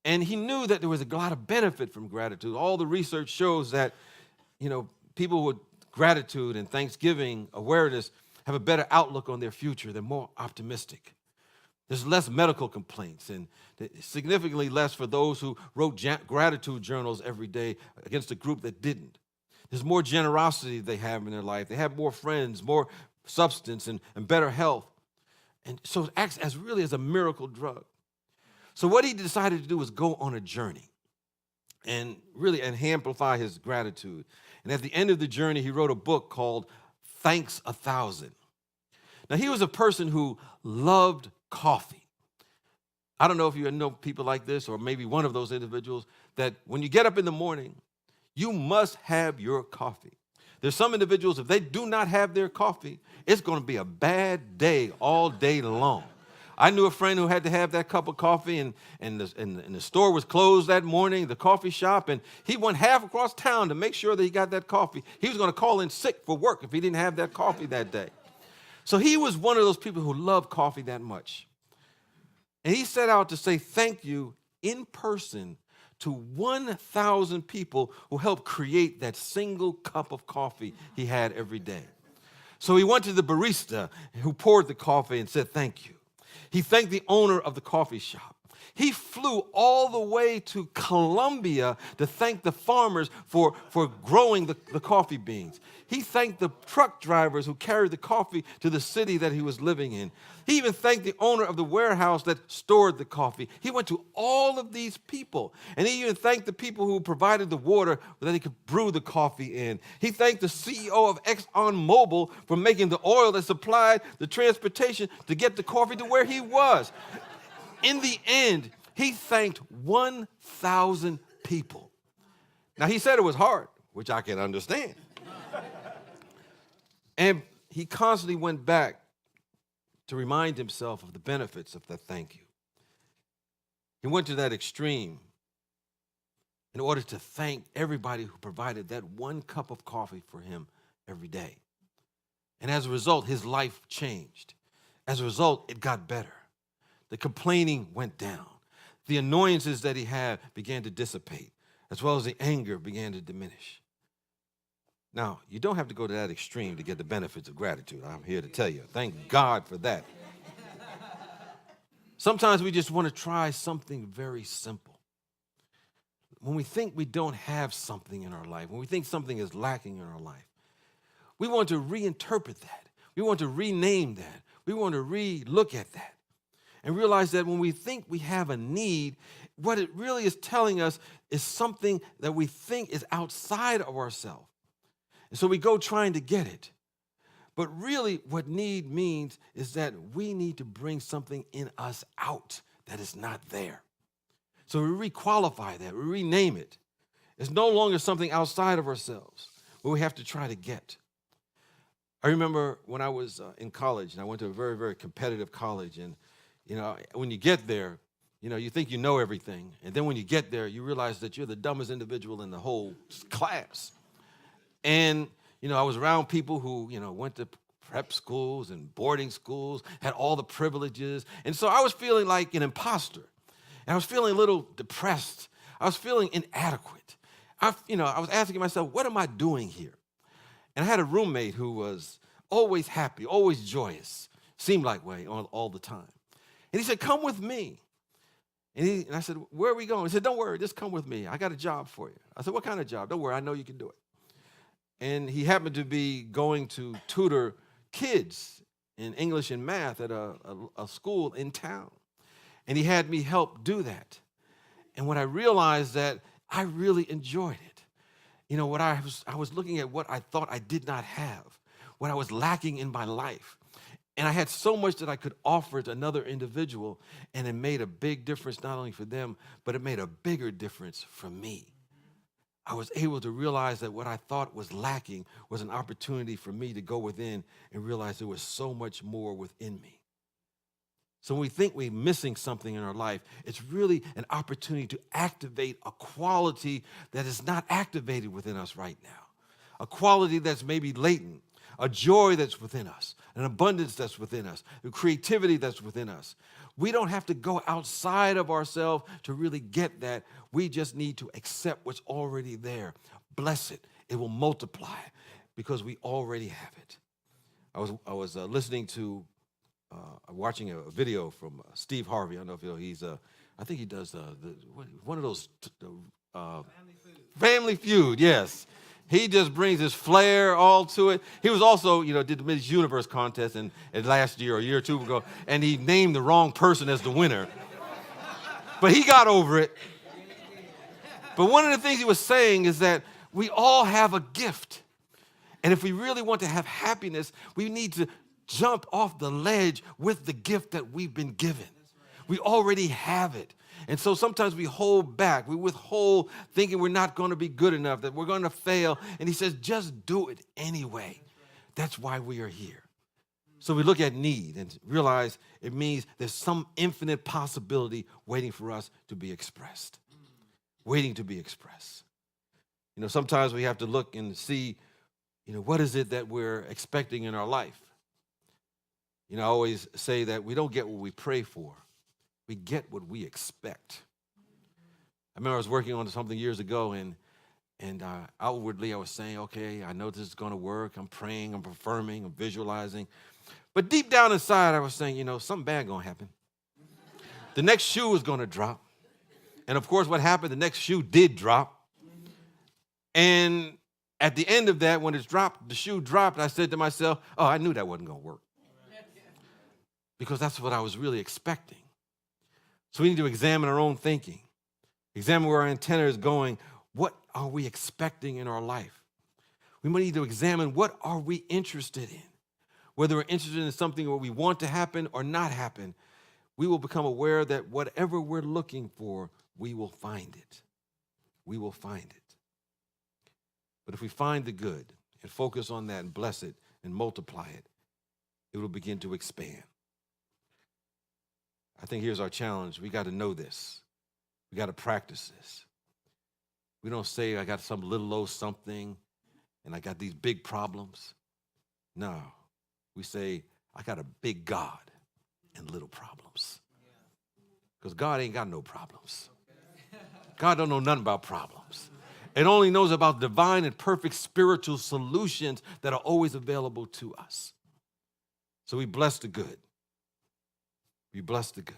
And he knew that there was a lot of benefit from gratitude. All the research shows that, people with gratitude and thanksgiving awareness have a better outlook on their future. They're more optimistic. There's less medical complaints and significantly less for those who wrote gratitude journals every day against a group that didn't. There's more generosity they have in their life. They have more friends, more substance, and better health. And so it acts as really as a miracle drug. So what he decided to do was go on a journey and amplify his gratitude. And at the end of the journey, he wrote a book called Thanks 1,000. Now, he was a person who loved coffee. I don't know if you know people like this or maybe one of those individuals that when you get up in the morning, you must have your coffee. There's some individuals, if they do not have their coffee, it's going to be a bad day all day long. I knew a friend who had to have that cup of coffee, and the store was closed that morning, the coffee shop, and he went half across town to make sure that he got that coffee. He was going to call in sick for work if he didn't have that coffee that day. So he was one of those people who loved coffee that much. And he set out to say thank you in person to 1,000 people who helped create that single cup of coffee he had every day. So he went to the barista who poured the coffee and said thank you. He thanked the owner of the coffee shop. He flew all the way to Colombia to thank the farmers for growing the coffee beans. He thanked the truck drivers who carried the coffee to the city that he was living in. He even thanked the owner of the warehouse that stored the coffee. He went to all of these people, and he even thanked the people who provided the water that he could brew the coffee in. He thanked the CEO of ExxonMobil for making the oil that supplied the transportation to get the coffee to where he was. In the end, he thanked 1,000 people. Now, he said it was hard, which I can understand. And he constantly went back to remind himself of the benefits of the thank you. He went to that extreme in order to thank everybody who provided that one cup of coffee for him every day. And as a result, his life changed. As a result, it got better. The complaining went down. The annoyances that he had began to dissipate, as well as the anger began to diminish. Now, you don't have to go to that extreme to get the benefits of gratitude. I'm here to tell you. Thank God for that. Sometimes we just want to try something very simple. When we think we don't have something in our life, when we think something is lacking in our life, we want to reinterpret that. We want to rename that. We want to re-look at that and realize that when we think we have a need, what it really is telling us is something that we think is outside of ourselves. And so we go trying to get it. But really what need means is that we need to bring something in us out that is not there. So we re-qualify that, we rename it. It's no longer something outside of ourselves, but we have to try to get. I remember when I was in college, and I went to a very, very competitive college, and when you get there, You know, you think you know everything, and then when you get there, you realize that you're the dumbest individual in the whole class. And, you know, I was around people who, you know, went to prep schools and boarding schools, had all the privileges. And so I was feeling like an imposter. And I was feeling a little depressed. I was feeling inadequate. I was asking myself, what am I doing here? And I had a roommate who was always happy, always joyous, seemed like way all the time. And he said, come with me. And I said, where are we going? He said, don't worry, just come with me. I got a job for you. I said, what kind of job? Don't worry, I know you can do it. And he happened to be going to tutor kids in English and math at a school in town. And he had me help do that. And when I realized that, I really enjoyed it. You know, I was looking at what I thought I did not have, what I was lacking in my life. And I had so much that I could offer to another individual, and it made a big difference not only for them, but it made a bigger difference for me. I was able to realize that what I thought was lacking was an opportunity for me to go within and realize there was so much more within me. So when we think we're missing something in our life, it's really an opportunity to activate a quality that is not activated within us right now, a quality that's maybe latent, a joy that's within us, an abundance that's within us, a creativity that's within us. We don't have to go outside of ourselves to really get that. We just need to accept what's already there. Bless it. It will multiply because we already have it. I was listening to, watching a video from Steve Harvey. I don't know if you know, I think he does one of those Family Feud, yes. He just brings his flair all to it. He was also, did the Miss Universe contest and last year or a year or two ago, and he named the wrong person as the winner. But he got over it. But one of the things he was saying is that we all have a gift. And if we really want to have happiness, we need to jump off the ledge with the gift that we've been given. We already have it. And so sometimes we hold back. We withhold thinking we're not going to be good enough, that we're going to fail. And he says, just do it anyway. That's why we are here. So we look at need and realize it means there's some infinite possibility waiting for us to be expressed. Waiting to be expressed. Sometimes we have to look and see, what is it that we're expecting in our life? I always say that we don't get what we pray for. We get what we expect. I remember I was working on something years ago, and outwardly I was saying, okay, I know this is going to work. I'm praying, I'm affirming, I'm visualizing. But deep down inside, I was saying, something bad going to happen. The next shoe is going to drop. And of course, what happened, the next shoe did drop. And at the end of that, when the shoe dropped, I said to myself, oh, I knew that wasn't going to work. Because that's what I was really expecting. So we need to examine our own thinking, examine where our antenna is going. What are we expecting in our life? We might need to examine what are we interested in. Whether we're interested in something where we want to happen or not happen, we will become aware that whatever we're looking for, we will find it. We will find it. But if we find the good and focus on that and bless it and multiply it, it will begin to expand. I think here's our challenge. We got to know this. We got to practice this. We don't say I got some little old something and I got these big problems. No, we say I got a big God and little problems. Because God ain't got no problems. God don't know nothing about problems. It only knows about divine and perfect spiritual solutions that are always available to us. So we bless the good. We bless the good.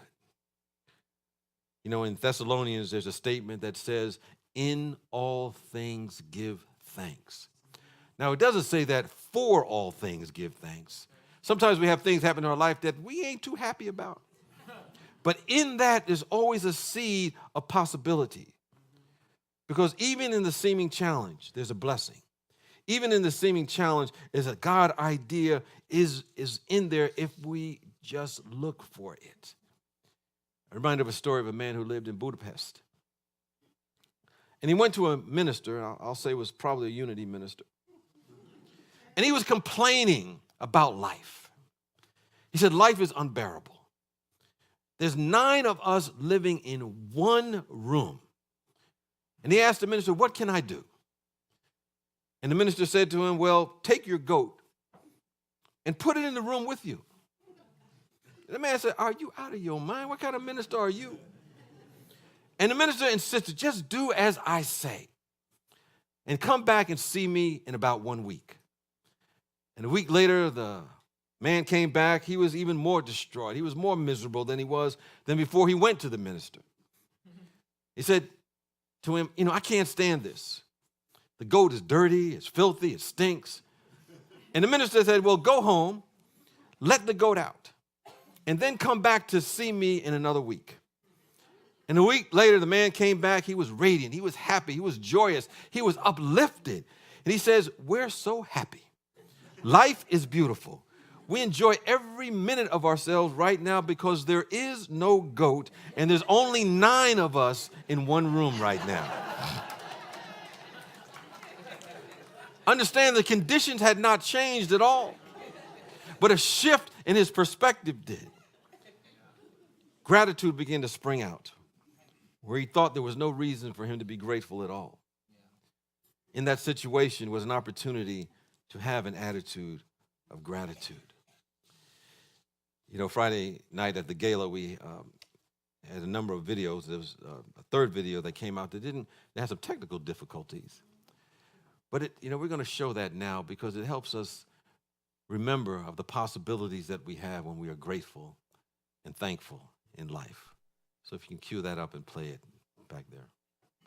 In Thessalonians, there's a statement that says, in all things give thanks. Now, it doesn't say that for all things give thanks. Sometimes we have things happen in our life that we ain't too happy about. But in that, there's always a seed of possibility. Because even in the seeming challenge, there's a blessing. Even in the seeming challenge, there's a God idea is in there if we just look for it. I'm reminded of a story of a man who lived in Budapest. And he went to a minister, I'll say it was probably a unity minister. And he was complaining about life. He said, life is unbearable. There's 9 of us living in one room. And he asked the minister, what can I do? And the minister said to him, well, take your goat and put it in the room with you. And the man said, are you out of your mind? What kind of minister are you? And the minister insisted, just do as I say. And come back and see me in about 1 week. And a week later, the man came back. He was even more distraught. He was more miserable than he was than before he went to the minister. He said to him, I can't stand this. The goat is dirty, it's filthy, it stinks. And the minister said, well, go home, let the goat out, and then come back to see me in another week. And a week later, the man came back. He was radiant. He was happy. He was joyous. He was uplifted. And he says, we're so happy. Life is beautiful. We enjoy every minute of ourselves right now because there is no goat and there's only 9 of us in one room right now. Understand the conditions had not changed at all, but a shift in his perspective did. Gratitude began to spring out, where he thought there was no reason for him to be grateful at all. In that situation was an opportunity to have an attitude of gratitude. Friday night at the gala, we had a number of videos. There was a third video that came out that had some technical difficulties. But we're going to show that now because it helps us remember of the possibilities that we have when we are grateful and thankful in life. So if you can cue that up and play it back there.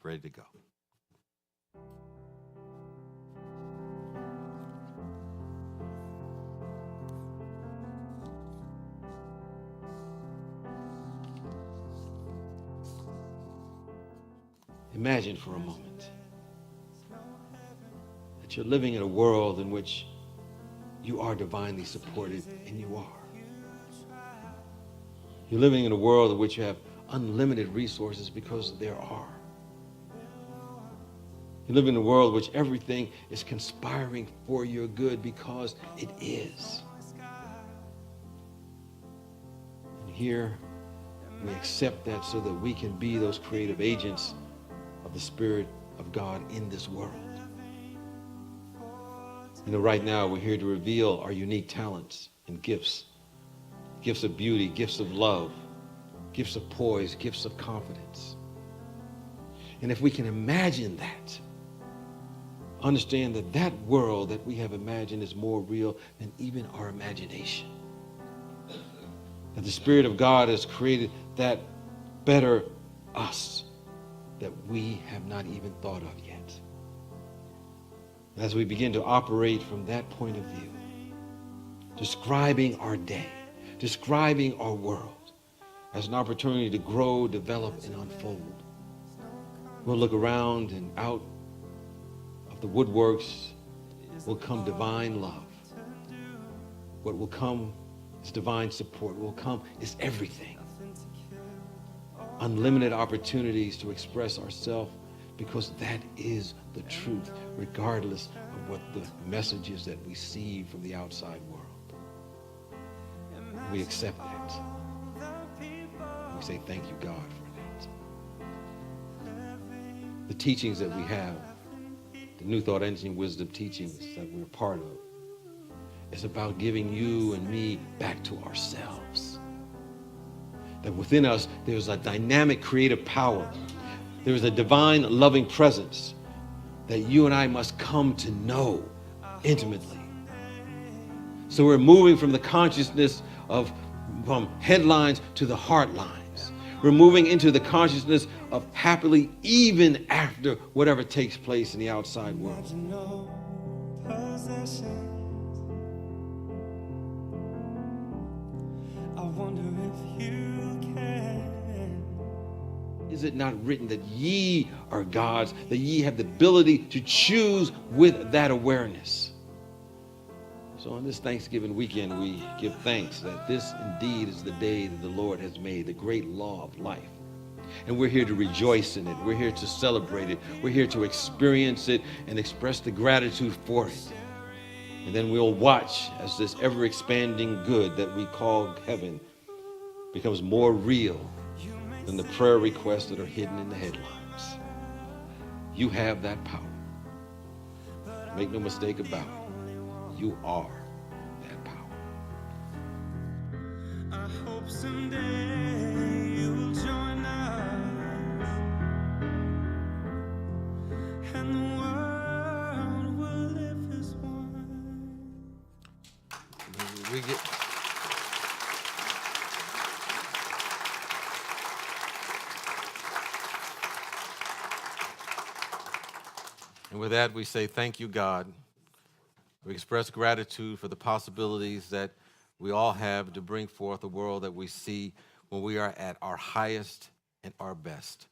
Ready to go. Imagine for a moment that you're living in a world in which you are divinely supported, and you are. You're living in a world in which you have unlimited resources because there are. You live in a world in which everything is conspiring for your good because it is. And here we accept that so that we can be those creative agents of the Spirit of God in this world. Right now we're here to reveal our unique talents and gifts. Gifts of beauty, gifts of love, gifts of poise, gifts of confidence. And if we can imagine that, understand that that world that we have imagined is more real than even our imagination. That the Spirit of God has created that better us that we have not even thought of yet. As we begin to operate from that point of view, describing our day, describing our world as an opportunity to grow, develop, and unfold. We'll look around, and out of the woodworks will come divine love. What will come is divine support. What will come is everything. Unlimited opportunities to express ourselves, because that is the truth, regardless of what the messages that we see from the outside world. We accept that. We say thank you, God, for that. The teachings that we have, the New Thought Engine Wisdom teachings that we're part of, is about giving you and me back to ourselves. That within us, there's a dynamic creative power. There is a divine loving presence that you and I must come to know intimately. So we're moving from the consciousness from headlines to the heart lines. We're moving into the consciousness of happily even after whatever takes place in the outside world. I wonder if you can. Is it not written that ye are God's, that ye have the ability to choose with that awareness? So on this Thanksgiving weekend, we give thanks that this indeed is the day that the Lord has made, the great law of life. And we're here to rejoice in it. We're here to celebrate it. We're here to experience it and express the gratitude for it. And then we'll watch as this ever-expanding good that we call heaven becomes more real than the prayer requests that are hidden in the headlines. You have that power. Make no mistake about it. You are that power. I hope someday you'll join us, and the world will live as one. We get. And with that, we say thank you, God. We express gratitude for the possibilities that we all have to bring forth a world that we see when we are at our highest and our best.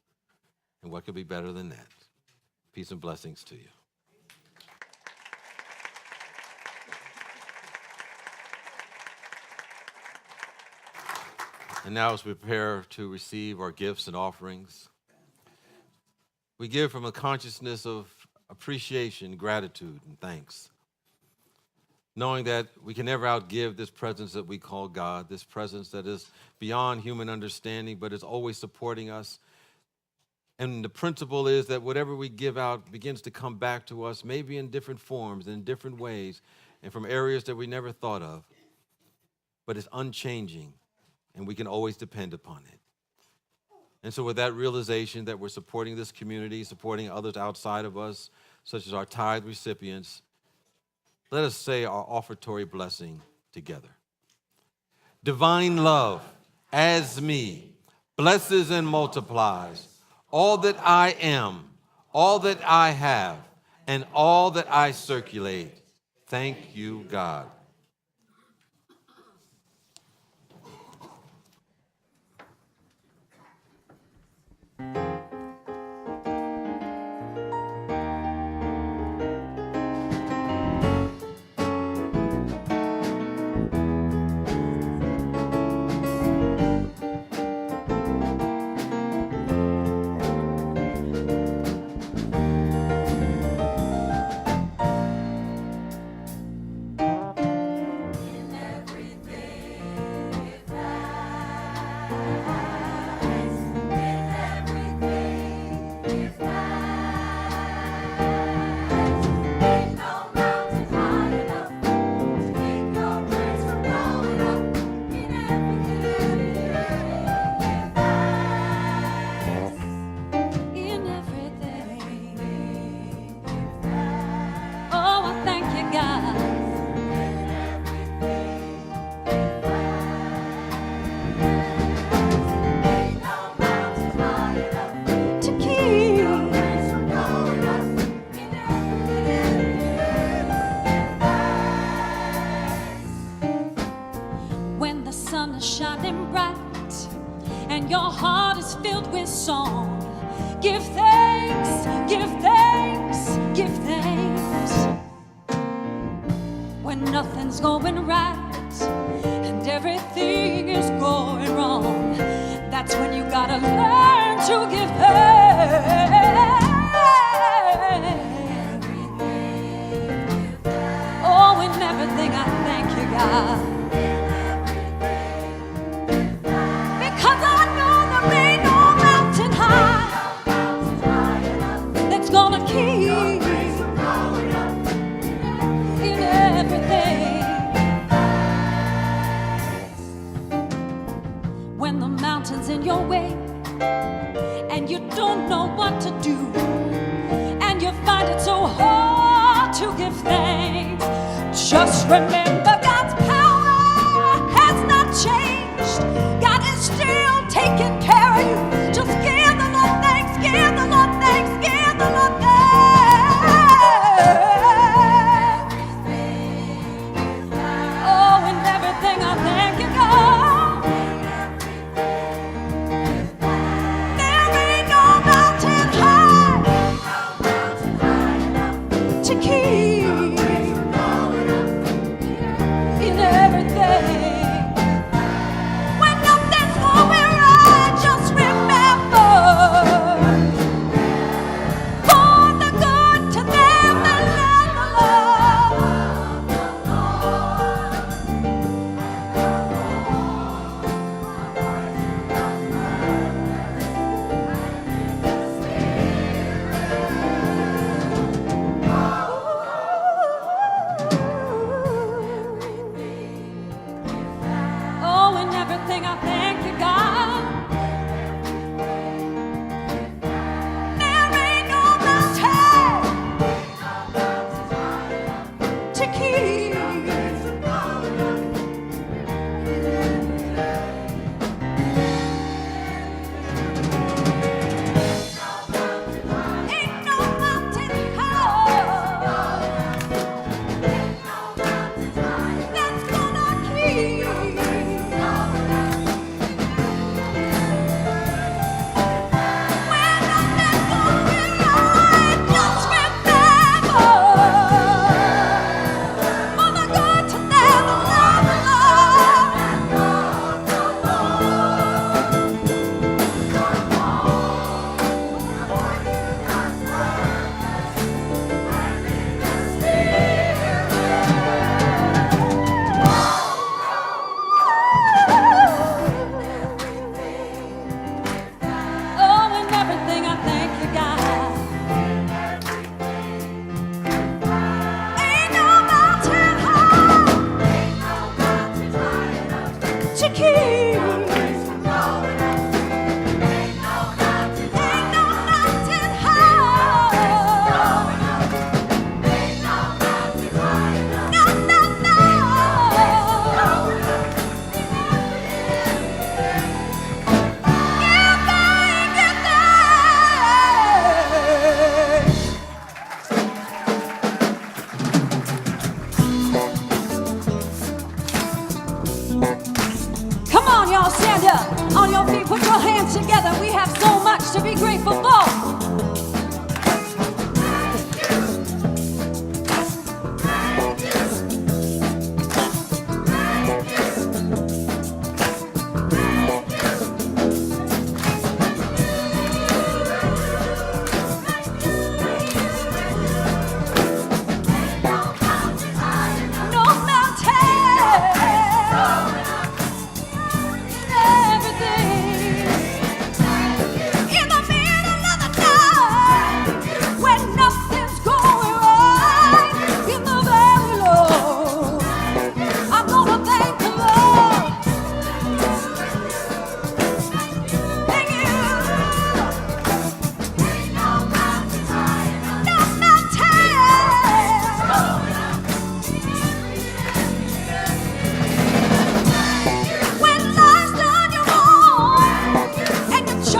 And what could be better than that? Peace and blessings to you. And now as we prepare to receive our gifts and offerings, we give from a consciousness of appreciation, gratitude, and thanks, knowing that we can never outgive this presence that we call God, this presence that is beyond human understanding, but is always supporting us. And the principle is that whatever we give out begins to come back to us, maybe in different forms, in different ways, and from areas that we never thought of, but it's unchanging, and we can always depend upon it. And so with that realization that we're supporting this community, supporting others outside of us, such as our tithe recipients, let us say our offertory blessing together. Divine love, as me, blesses and multiplies all that I am, all that I have, and all that I circulate. Thank you, God. Give thanks, give thanks, give thanks. When nothing's going right and everything is going wrong, that's when you gotta learn to give thanks. Oh, in everything I thank you, God. In your way, and you don't know what to do, and you find it so hard to give thanks. Just remember, God's power has not changed. God is still taking care of you. Just give the Lord thanks, give the Lord thanks, give the Lord thanks. Oh, in everything I thank you, God.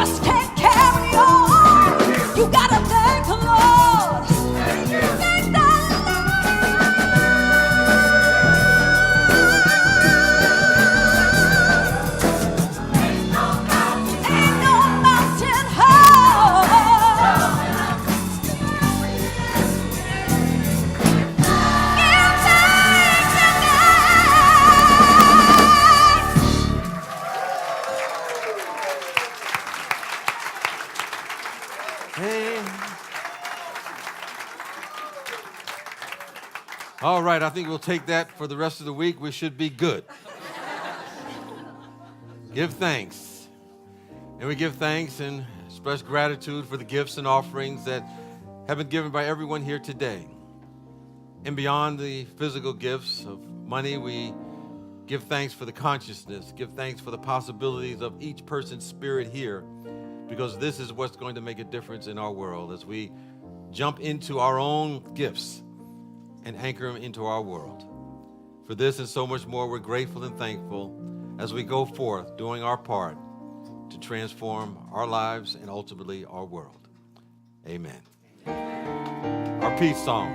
just can't carry on. You gotta thank the Lord. Thank the Lord. Ain't no mountain high. Give thanks Hey. All right, I think we'll take that for the rest of the week. We should be good. Give thanks. And we give thanks and express gratitude for the gifts and offerings that have been given by everyone here today. And beyond the physical gifts of money, we give thanks for the consciousness, give thanks for the possibilities of each person's spirit here, because this is what's going to make a difference in our world as we jump into our own gifts and anchor them into our world. For this and so much more, we're grateful and thankful as we go forth doing our part to transform our lives and ultimately our world. Amen. Our peace song.